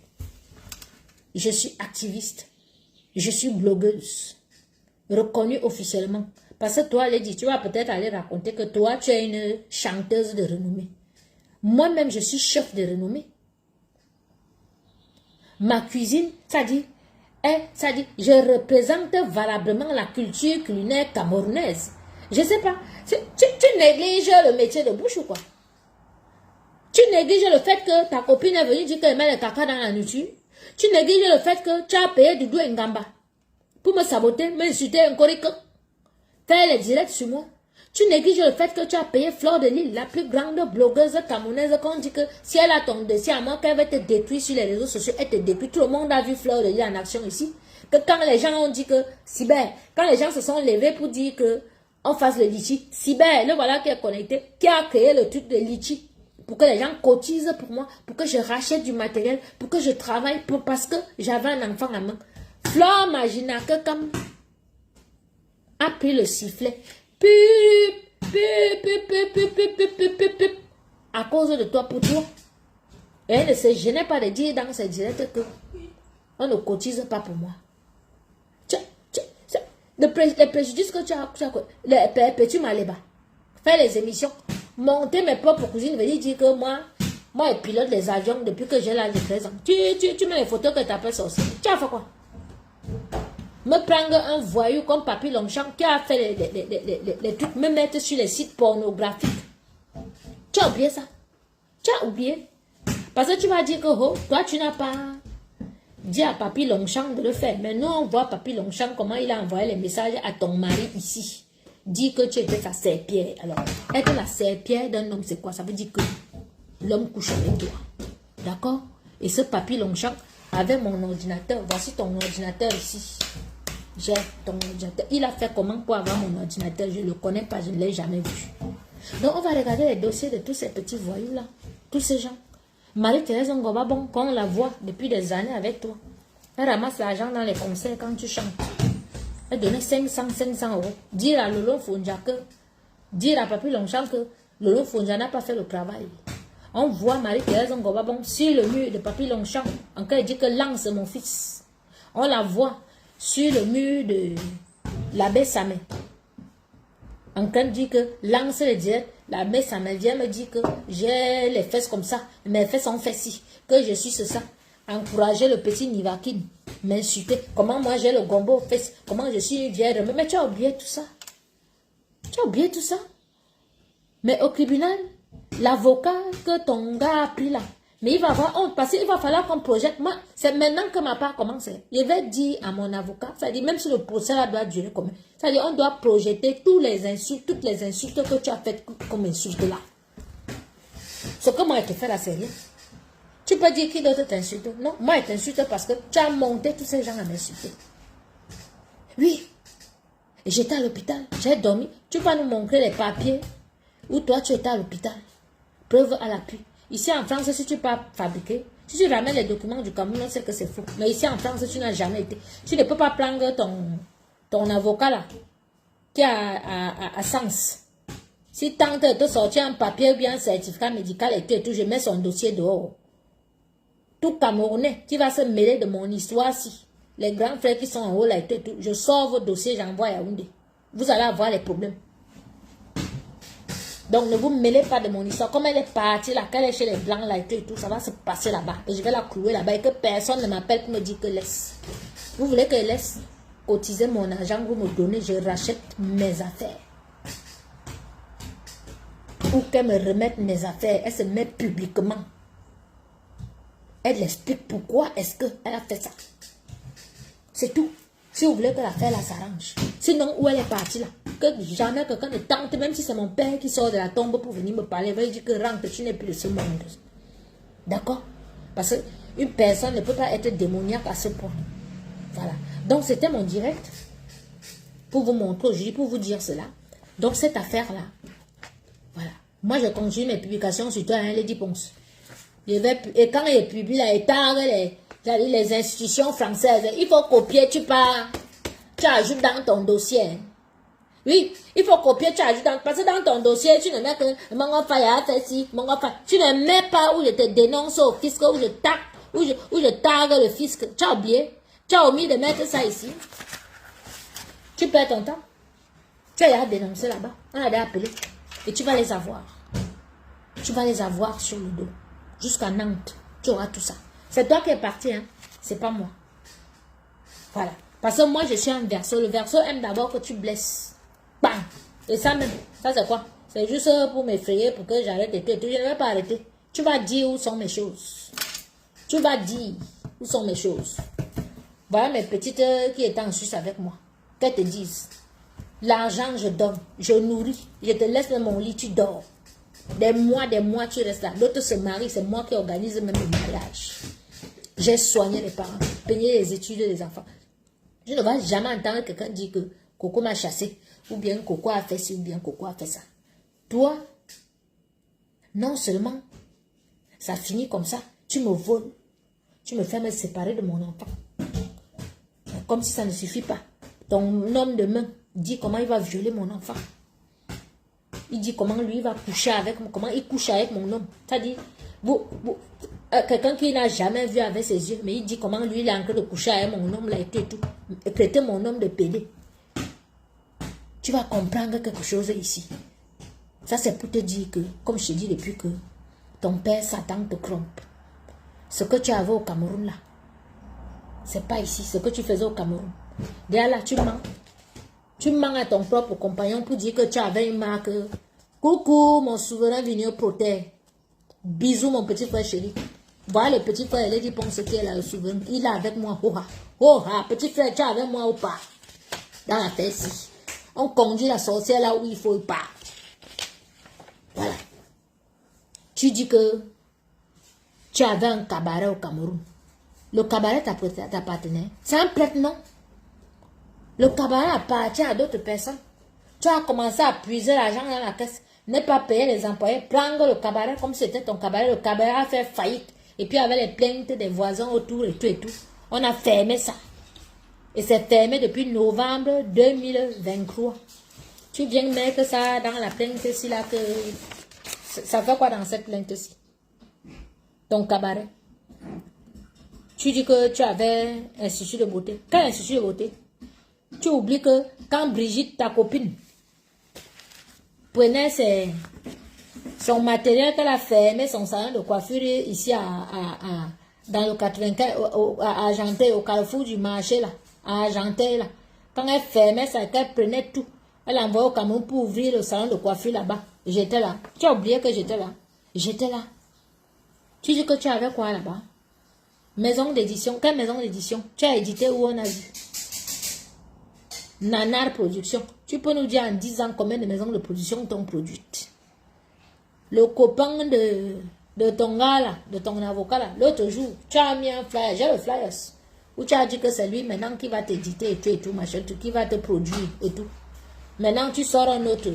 Je suis activiste. Je suis blogueuse. Reconnue officiellement. Parce que toi, Lady, tu vas peut-être aller raconter que toi, tu es une chanteuse de renommée. Moi-même, je suis chef de renommée. Ma cuisine, ça dit, je représente valablement la culture culinaire camerounaise. Je ne sais pas, tu négliges le métier de bouche ou quoi? Tu négliges le fait que ta copine est venue dire qu'elle met le caca dans la nourriture. Tu négliges le fait que tu as payé Doudou Ngamba pour me saboter, m'insulter un corique, faire les directs sur moi. Tu négliges le fait que tu as payé Fleur de Lille, la plus grande blogueuse camerounaise, qu'on dit que si elle a ton dossier à moi, qu'elle va te détruire sur les réseaux sociaux, elle te détruit. Tout le monde a vu Fleur de Lille en action ici. Que quand les gens ont dit que, Cyber, quand les gens se sont levés pour dire que on fasse le litchi, Cyber, le voilà qui est connecté, qui a créé le truc de litchi, pour que les gens cotisent pour moi, pour que je rachète du matériel, pour que je travaille, parce que j'avais un enfant à main. Fleur Magina, que comme a pris le sifflet, à cause de toi, pour toi. Et elle ne se gênait pas de dire dans ses directs que on ne cotise pas pour moi. Les préjudices que tu as, les petits malébas, faire les émissions, monter mes propres cousines, venir dire que moi, je pilote les avions depuis que j'ai l'âge de 13 ans. Tu mets les photos que tu appelles sorcier. Tu as fait quoi? Me prendre un voyou comme Papy Longchamp qui a fait les trucs, me mettre sur les sites pornographiques. Tu as oublié ça? Tu as oublié? Parce que tu vas dire que oh, toi tu n'as pas dit à Papy Longchamp de le faire. Mais nous on voit Papy Longchamp comment il a envoyé les messages à ton mari ici. Dis que tu étais sa serpillère. Alors, être la serpillère d'un homme c'est quoi? Ça veut dire que l'homme couche avec toi. D'accord? Et ce Papy Longchamp avait mon ordinateur. Voici ton ordinateur ici. J'ai ton ordinateur. Il a fait comment pour avoir mon ordinateur? Je ne le connais pas, je ne l'ai jamais vu. Donc, on va regarder les dossiers de tous ces petits voyous-là. Tous ces gens. Marie-Thérèse Ngoba, bon, quand on la voit depuis des années avec toi, elle ramasse l'argent dans les concerts quand tu chantes. Elle donnait 500 euros. Dire à Lolo Fonja que, dire à Papy Longchamp que Lolo Fonja n'a pas fait le travail. On voit Marie-Thérèse Ngoba, bon, sur le mur de Papy Longchamp. Encore, elle dit que lance mon fils. On la voit sur le mur de l'abbé Samé. En train de dire que lance le direct, La mère, ça me vient me dire que j'ai les fesses comme ça. Mes fesses sont fesses, que je suis ça. Encourager le petit Nivakin. M'insulter. Comment moi j'ai le gombo aux fesses. Comment je suis une vieille. Mais tu as oublié tout ça. Tu as oublié tout ça. Mais au tribunal, l'avocat que ton gars a pris là, mais il va avoir honte parce qu'il va falloir qu'on projette. Moi, c'est maintenant que ma part commence. Je vais dire à mon avocat, ça dit même si le procès là doit durer combien, ça dit on doit projeter toutes les insultes que tu as faites comme insulte là. Ce que moi je te fais là, c'est rien. Tu peux dire qui d'autre t'insulte? Non, moi je t'insulte parce que tu as monté tous ces gens à m'insulter. Oui. Et j'étais à l'hôpital, j'ai dormi. Tu vas nous montrer les papiers où toi tu étais à l'hôpital. Preuve à l'appui. Ici en France, si tu peux pas fabriquer, si tu ramènes les documents du Cameroun, on sait que c'est faux. Mais ici en France, tu n'as jamais été. Tu ne peux pas prendre ton avocat là, qui a sens. Si tente de te sortir un papier ou bien un certificat médical et tout, je mets son dossier dehors. Tout Camerounais qui va se mêler de mon histoire si. Les grands frères qui sont en haut là et tout, je sors vos dossiers, j'envoie à Yaoundé. Vous allez avoir les problèmes. Donc ne vous mêlez pas de mon histoire. Comme elle est partie là, qu'elle est chez les blancs là et tout, ça va se passer là-bas. Et je vais la clouer là-bas et que personne ne m'appelle pour me dire que laisse. Vous voulez que je laisse cotiser mon argent, vous me donnez, je rachète mes affaires. Ou qu'elle me remette mes affaires, elle se met publiquement. Elle explique pourquoi est-ce qu'elle a fait ça. C'est tout. Si vous voulez que l'affaire là s'arrange. Sinon, où elle est partie là? Que jamais quelqu'un ne tente, même si c'est mon père qui sort de la tombe pour venir me parler, il va dire que rentre, tu n'es plus de ce monde. D'accord? Parce qu'une personne ne peut pas être démoniaque à ce point. Voilà. Donc, c'était mon direct pour vous montrer aujourd'hui, pour vous dire cela. Donc, cette affaire-là, voilà. Moi, je continue mes publications sur toi, hein, Lady Ponce. Et quand il publie là, il tarde les institutions françaises, il faut copier, tu pars, tu ajoutes dans ton dossier. Oui, il faut copier, tu ajoutes dans, parce que dans ton dossier, tu ne mets que mon enfant a fait ci, mon enfant. Tu ne mets pas où je te dénonce au fisc, où je tape, où je targue le fisc. Tu as oublié, tu as omis de mettre ça ici. Tu perds ton temps. Tu as dénoncé là-bas, on a déjà appelé. Et tu vas les avoir. Tu vas les avoir sur le dos. Jusqu'à Nantes, tu auras tout ça. C'est toi qui es parti, hein. C'est pas moi. Voilà. Parce que moi, je suis un verseau. Le verseau aime d'abord que tu blesses. Bam. Et ça même, ça c'est quoi? C'est juste pour m'effrayer, pour que j'arrête et tout. Je ne vais pas arrêter. Tu vas dire où sont mes choses. Tu vas dire où sont mes choses. Voilà mes petites qui étaient en Suisse avec moi. Qu'elles te disent. L'argent, je donne. Je nourris. Je te laisse dans mon lit, tu dors. Des mois, tu restes là. L'autre se marie, c'est moi qui organise même le mariage. J'ai soigné les parents, payé les études des enfants. Je ne vais jamais entendre quelqu'un dire que Coco m'a chassé, ou bien Coco a fait ci, ou bien Coco a fait ça. Toi, non seulement ça finit comme ça, tu me voles, tu me fais me séparer de mon enfant. Comme si ça ne suffit pas. Ton homme de main dit comment il va violer mon enfant. Il dit comment lui va coucher avec moi, comment il couche avec mon homme. C'est-à-dire, quelqu'un qui n'a jamais vu avec ses yeux, mais il dit comment lui il est en train de coucher avec mon homme là et tout. Et traiter mon homme de pédé. Tu vas comprendre quelque chose ici. Ça c'est pour te dire que, comme je te dis depuis que ton père Satan te trompe. Ce que tu avais au Cameroun là, c'est pas ici, ce que tu faisais au Cameroun. Derrière là, tu mens. Tu mens à ton propre compagnon pour dire que tu avais une marque. Coucou, mon souverain Vigneault Protère. Bisous, mon petit frère chéri. Voilà le petit frère Lady Ponce qui est là, le souverain. Il est avec moi. Oh, oh, petit frère, tu es avec moi ou pas? Dans la tête ici. On conduit la sorcière là où il faut pas. Voilà. Tu dis que tu avais un cabaret au Cameroun. Le cabaret t'appartenait. C'est un prêtre, non? Le cabaret appartient à d'autres personnes. Tu as commencé à puiser l'argent dans la caisse. Ne pas payer les employés. Prendre le cabaret comme si c'était ton cabaret. Le cabaret a fait faillite. Et puis avec les plaintes des voisins autour et tout et tout. On a fermé ça. Et c'est fermé depuis novembre 2023. Tu viens mettre ça dans la plainte-ci là que... Ça fait quoi dans cette plainte-ci? Ton cabaret. Tu dis que tu avais un institut de beauté. Quel institut de beauté? Tu oublies que quand Brigitte, ta copine, prenait Son matériel qu'elle a fermé, son salon de coiffure ici dans le 95, à Argenteuil, au carrefour du marché, là, à Argenteuil, là. Quand elle fermait ça, qu'elle prenait tout, elle envoyait au Cameroun pour ouvrir le salon de coiffure là-bas. J'étais là. Tu as oublié que j'étais là? J'étais là. Tu dis que tu avais quoi là-bas? Maison d'édition. Quelle maison d'édition? Tu as édité où on a vu? Nanar Production. Tu peux nous dire en 10 ans combien de maisons de production t'ont produites? Le copain de ton gars là, de ton avocat là, l'autre jour, tu as mis un flyer, j'ai le flyers, où tu as dit que c'est lui maintenant qui va t'éditer et tout, machin, tout, qui va te produire et tout. Maintenant tu sors un autre,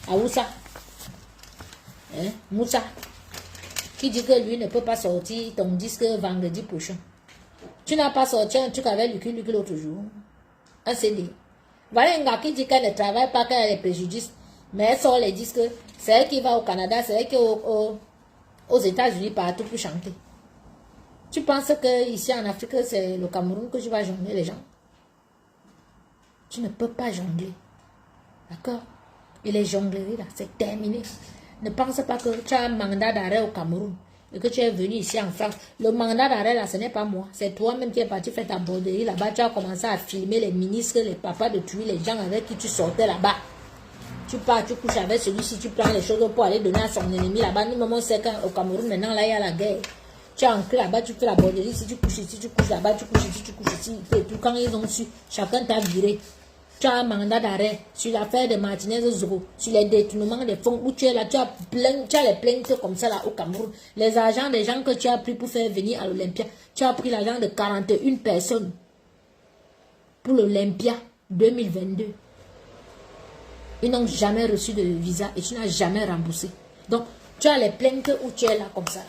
Aoussa, hein, Moussa, qui dit que lui ne peut pas sortir ton disque vendredi prochain. Tu n'as pas sorti un truc avec Lucky l'autre jour, un CD. Voilà un gars qui dit qu'elle ne travaille pas, qu'elle a des préjudices, mais elle sort les disques. C'est elle qui va au Canada, c'est elle qui est aux États-Unis partout pour chanter. Tu penses que ici en Afrique, c'est le Cameroun que tu vas jongler les gens? Tu ne peux pas jongler. D'accord? Et les jongleries là, c'est terminé. Ne pense pas que tu as un mandat d'arrêt au Cameroun et que tu es venu ici en France. Le mandat d'arrêt là, ce n'est pas moi. C'est toi-même qui es parti faire ta borderie là-bas. Tu as commencé à filmer les ministres, les papas de tuer les gens avec qui tu sortais là-bas. Tu pars, tu couches avec celui-ci, tu prends les choses pour aller donner à son ennemi là-bas. Nous, maman, c'est qu'au Cameroun, maintenant, là, il y a la guerre. Tu es ancré là-bas, tu fais la borderie. Si tu couches ici, tu couches là-bas, tu couches ici, tu couches ici. Et tout, quand ils ont su, chacun t'a viré. Tu as un mandat d'arrêt sur l'affaire de Martinez Zoro, sur les détournements des fonds où tu es là, tu as les plaintes comme ça là au Cameroun. Les agents des gens que tu as pris pour faire venir à l'Olympia, tu as pris l'argent de 41 personnes pour l'Olympia 2022. Ils n'ont jamais reçu de visa et tu n'as jamais remboursé. Donc, tu as les plaintes où tu es là comme ça.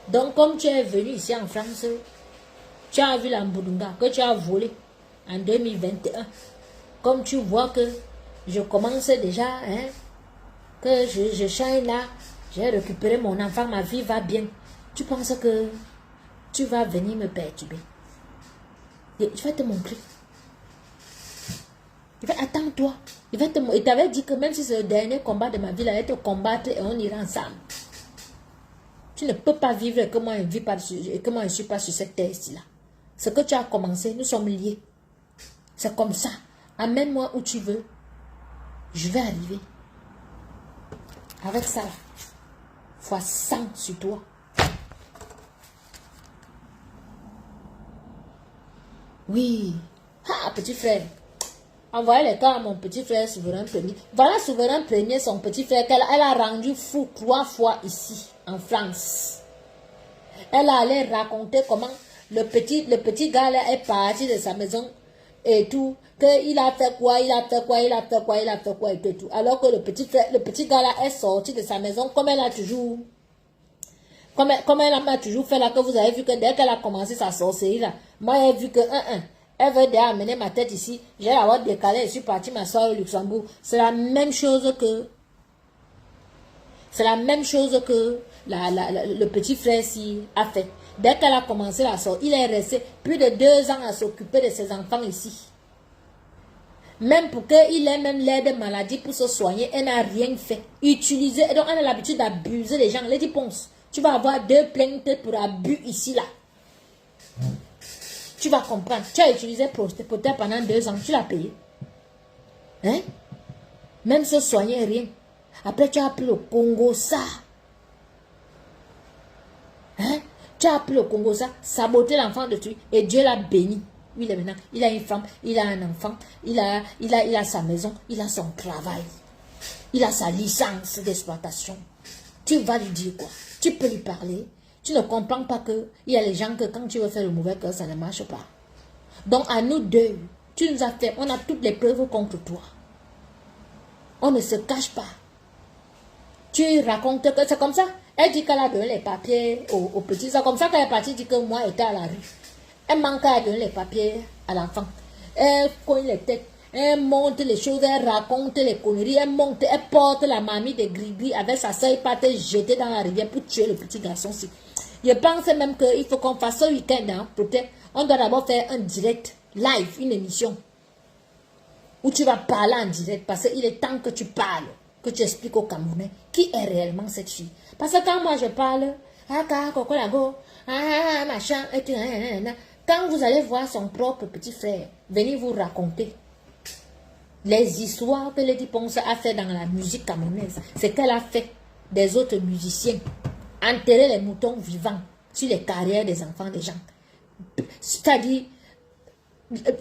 Donc, comme tu es venu ici en France, tu as vu la Mbudunga que tu as volé en 2021. Comme tu vois que je commence déjà, hein, que je shine là, j'ai récupéré mon enfant, ma vie va bien. Tu penses que tu vas venir me perturber? Et je vais te montrer. Attends-toi. Il t'avait dit que même si c'est le dernier combat de ma vie, il allait te combattre et on ira ensemble. Tu ne peux pas vivre et que moi je ne suis pas sur cette terre-ci là. Ce que tu as commencé, nous sommes liés. C'est comme ça. Amène-moi où tu veux. Je vais arriver. Avec ça là. Fois 100 sur toi. Oui. Ah, petit frère. Envoyez les cas à mon petit frère souverain premier. Voilà souverain premier, son petit frère, elle a rendu fou 3 fois ici, en France. Elle allait raconter comment le petit gars là est parti de sa maison et tout. Qu'il a fait quoi, il a fait quoi et tout. Alors que le petit gars là est sorti de sa maison comme elle a toujours... Comme elle m'a toujours fait là, que vous avez vu que dès qu'elle a commencé sa sorcellerie là, moi j'ai vu que elle veut déjà amener ma tête ici, j'ai l'avoir décalé, je suis partie m'asseoir au Luxembourg. C'est la même chose que le petit frère si a fait. Dès qu'elle a commencé la sortie, il est resté plus de 2 ans à s'occuper de ses enfants ici. Même pour qu'il ait même l'aide maladie pour se soigner, elle n'a rien fait. Utiliser, donc elle a l'habitude d'abuser les gens. Lady Ponce, tu vas avoir 2 plaintes pour abus ici là. Tu vas comprendre. Tu as utilisé peut-être pendant 2 ans. Tu l'as payé. Hein? Même se soigner, rien. Après, tu as appelé le Congo ça. Hein? Tu as appelé le Congo ça. Saboter l'enfant de tu. Et Dieu l'a béni. Lui, il est maintenant. Il a une femme. Il a un enfant. Il a sa maison. Il a son travail. Il a sa licence d'exploitation. Tu vas lui dire quoi? Tu peux lui parler. Tu ne comprends pas qu'il y a les gens que quand tu veux faire le mauvais cœur, ça ne marche pas. Donc à nous deux, tu nous as fait, on a toutes les preuves contre toi. On ne se cache pas. Tu racontes que c'est comme ça. Elle dit qu'elle a donné les papiers aux petits. C'est comme ça qu'elle est partie dire que moi j'étais à la rue. Elle manque à donner les papiers à l'enfant. Elle cogne les têtes. Elle monte les choses, elle raconte les conneries, elle monte, elle porte la mamie de Grigri avec sa soeur, elle part te jeter dans la rivière pour tuer le petit garçon. Je pense même qu'il faut qu'on fasse ce week-end, hein, peut-être. On doit d'abord faire un direct, live, une émission, où tu vas parler en direct, parce qu'il est temps que tu parles. que tu expliques aux Camerounais qui est réellement cette fille. Parce que quand moi je parle, machin, quand vous allez voir son propre petit frère venir vous raconter les histoires que Lady Ponce a fait dans la musique camerounaise, c'est qu'elle a fait des autres musiciens enterrer les moutons vivants sur les carrières des enfants des gens. C'est-à-dire,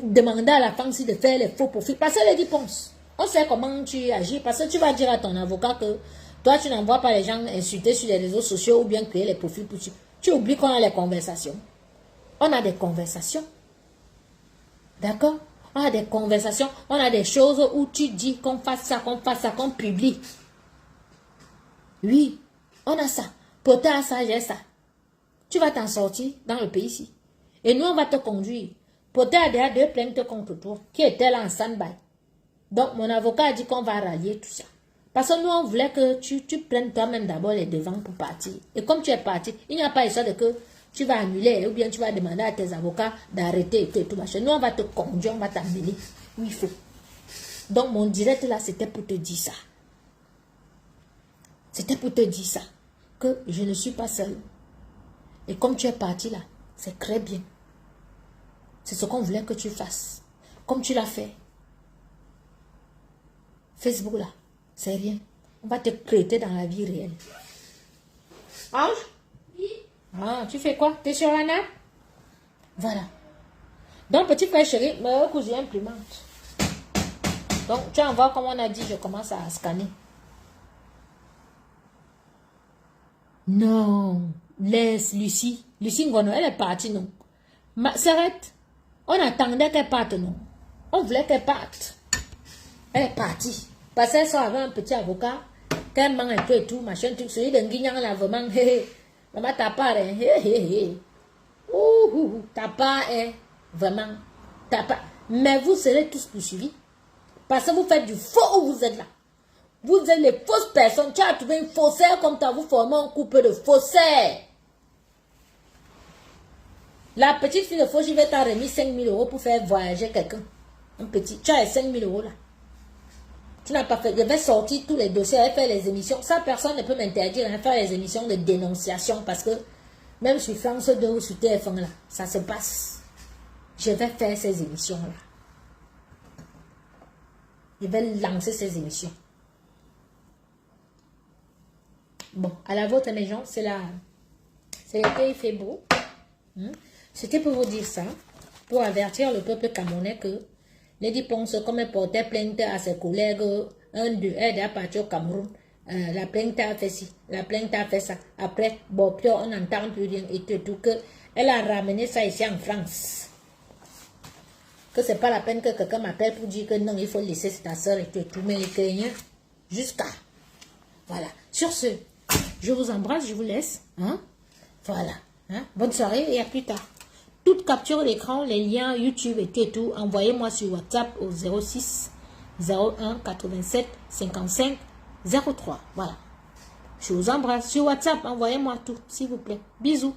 demander à la femme de faire les faux profils. Parce que Lady Ponce, on sait comment tu agis. Parce que tu vas dire à ton avocat que toi, tu n'envoies pas les gens insulter sur les réseaux sociaux ou bien créer les profils pour tu. Tu oublies qu'on a les conversations. On a des conversations. D'accord? On a des conversations. On a des choses où tu dis qu'on fasse ça, qu'on publie. Oui, on a ça. Pourtant, à ça, j'ai ça. Tu vas t'en sortir dans le pays ici. Et nous, on va te conduire. Pourtant, il y a 2 plaintes contre toi qui étaient là en stand-by. Donc, mon avocat a dit qu'on va rallier tout ça. Parce que nous, on voulait que tu prennes toi-même d'abord les devants pour partir. Et comme tu es parti, il n'y a pas histoire de que tu vas annuler ou bien tu vas demander à tes avocats d'arrêter et tout machin. Nous, on va te conduire, on va t'amener où il faut. Donc, mon direct là, c'était pour te dire ça. C'était pour te dire ça. Que je ne suis pas seule. Et comme tu es parti là, c'est très bien. C'est ce qu'on voulait que tu fasses. Comme tu l'as fait. Facebook là, c'est rien. On va te prêter dans la vie réelle. Ange? Oui. Ah, tu fais quoi? T'es sur la nappe? Voilà. Donc, petit frère chéri, me cousin imprimante. Donc, tu envoies comme on a dit, je commence à scanner. Non, laisse Lucie. Lucie Ngono, elle est partie, non. Serrette, on attendait qu'elle parte, non. On voulait qu'elle parte. Elle est partie. Parce qu'elle sort avec un petit avocat, qu'elle mange un peu et tout, machin, tout. Celui de Guignan, là, vraiment, maman, t'as pas, hein, t'as pas, hein, vraiment, t'as pas. Mais vous serez tous poursuivis. Parce que vous faites du faux où vous êtes là. Vous êtes les fausses personnes. Tu as trouvé une faussaire comme tu as vous formé un couple de faussaires. La petite fille de faux, je vais t'en remis 5 000 € pour faire voyager quelqu'un. Un petit. Tu as 5 000 € là. Tu n'as pas fait. Je vais sortir tous les dossiers, je vais faire les émissions. Ça, personne ne peut m'interdire de faire les émissions de dénonciation parce que même sur France 2 ou sur TF1 là, ça se passe. Je vais faire ces émissions là. Je vais lancer ces émissions. Bon, à la vôtre mes gens, c'est là. C'est l'été, il fait beau. C'était pour vous dire ça, pour avertir le peuple camerounais que Lady Ponce, comme elle portait plainte à ses collègues, un de elle est parti au Cameroun, la plainte a fait ci, la plainte a fait ça. Après, bon, puis on n'entend plus rien et tout, que elle a ramené ça ici en France. Que c'est pas la peine que quelqu'un m'appelle pour dire que non, il faut laisser ta soeur et tout, mais les Kenyans, jusqu'à. Voilà. Sur ce, je vous embrasse, je vous laisse. Hein? Voilà. Hein? Bonne soirée et à plus tard. Toute capture d'écran, les liens YouTube et tout, envoyez-moi sur WhatsApp au 06 01 87 55 03. Voilà. Je vous embrasse. Sur WhatsApp, envoyez-moi tout, s'il vous plaît. Bisous.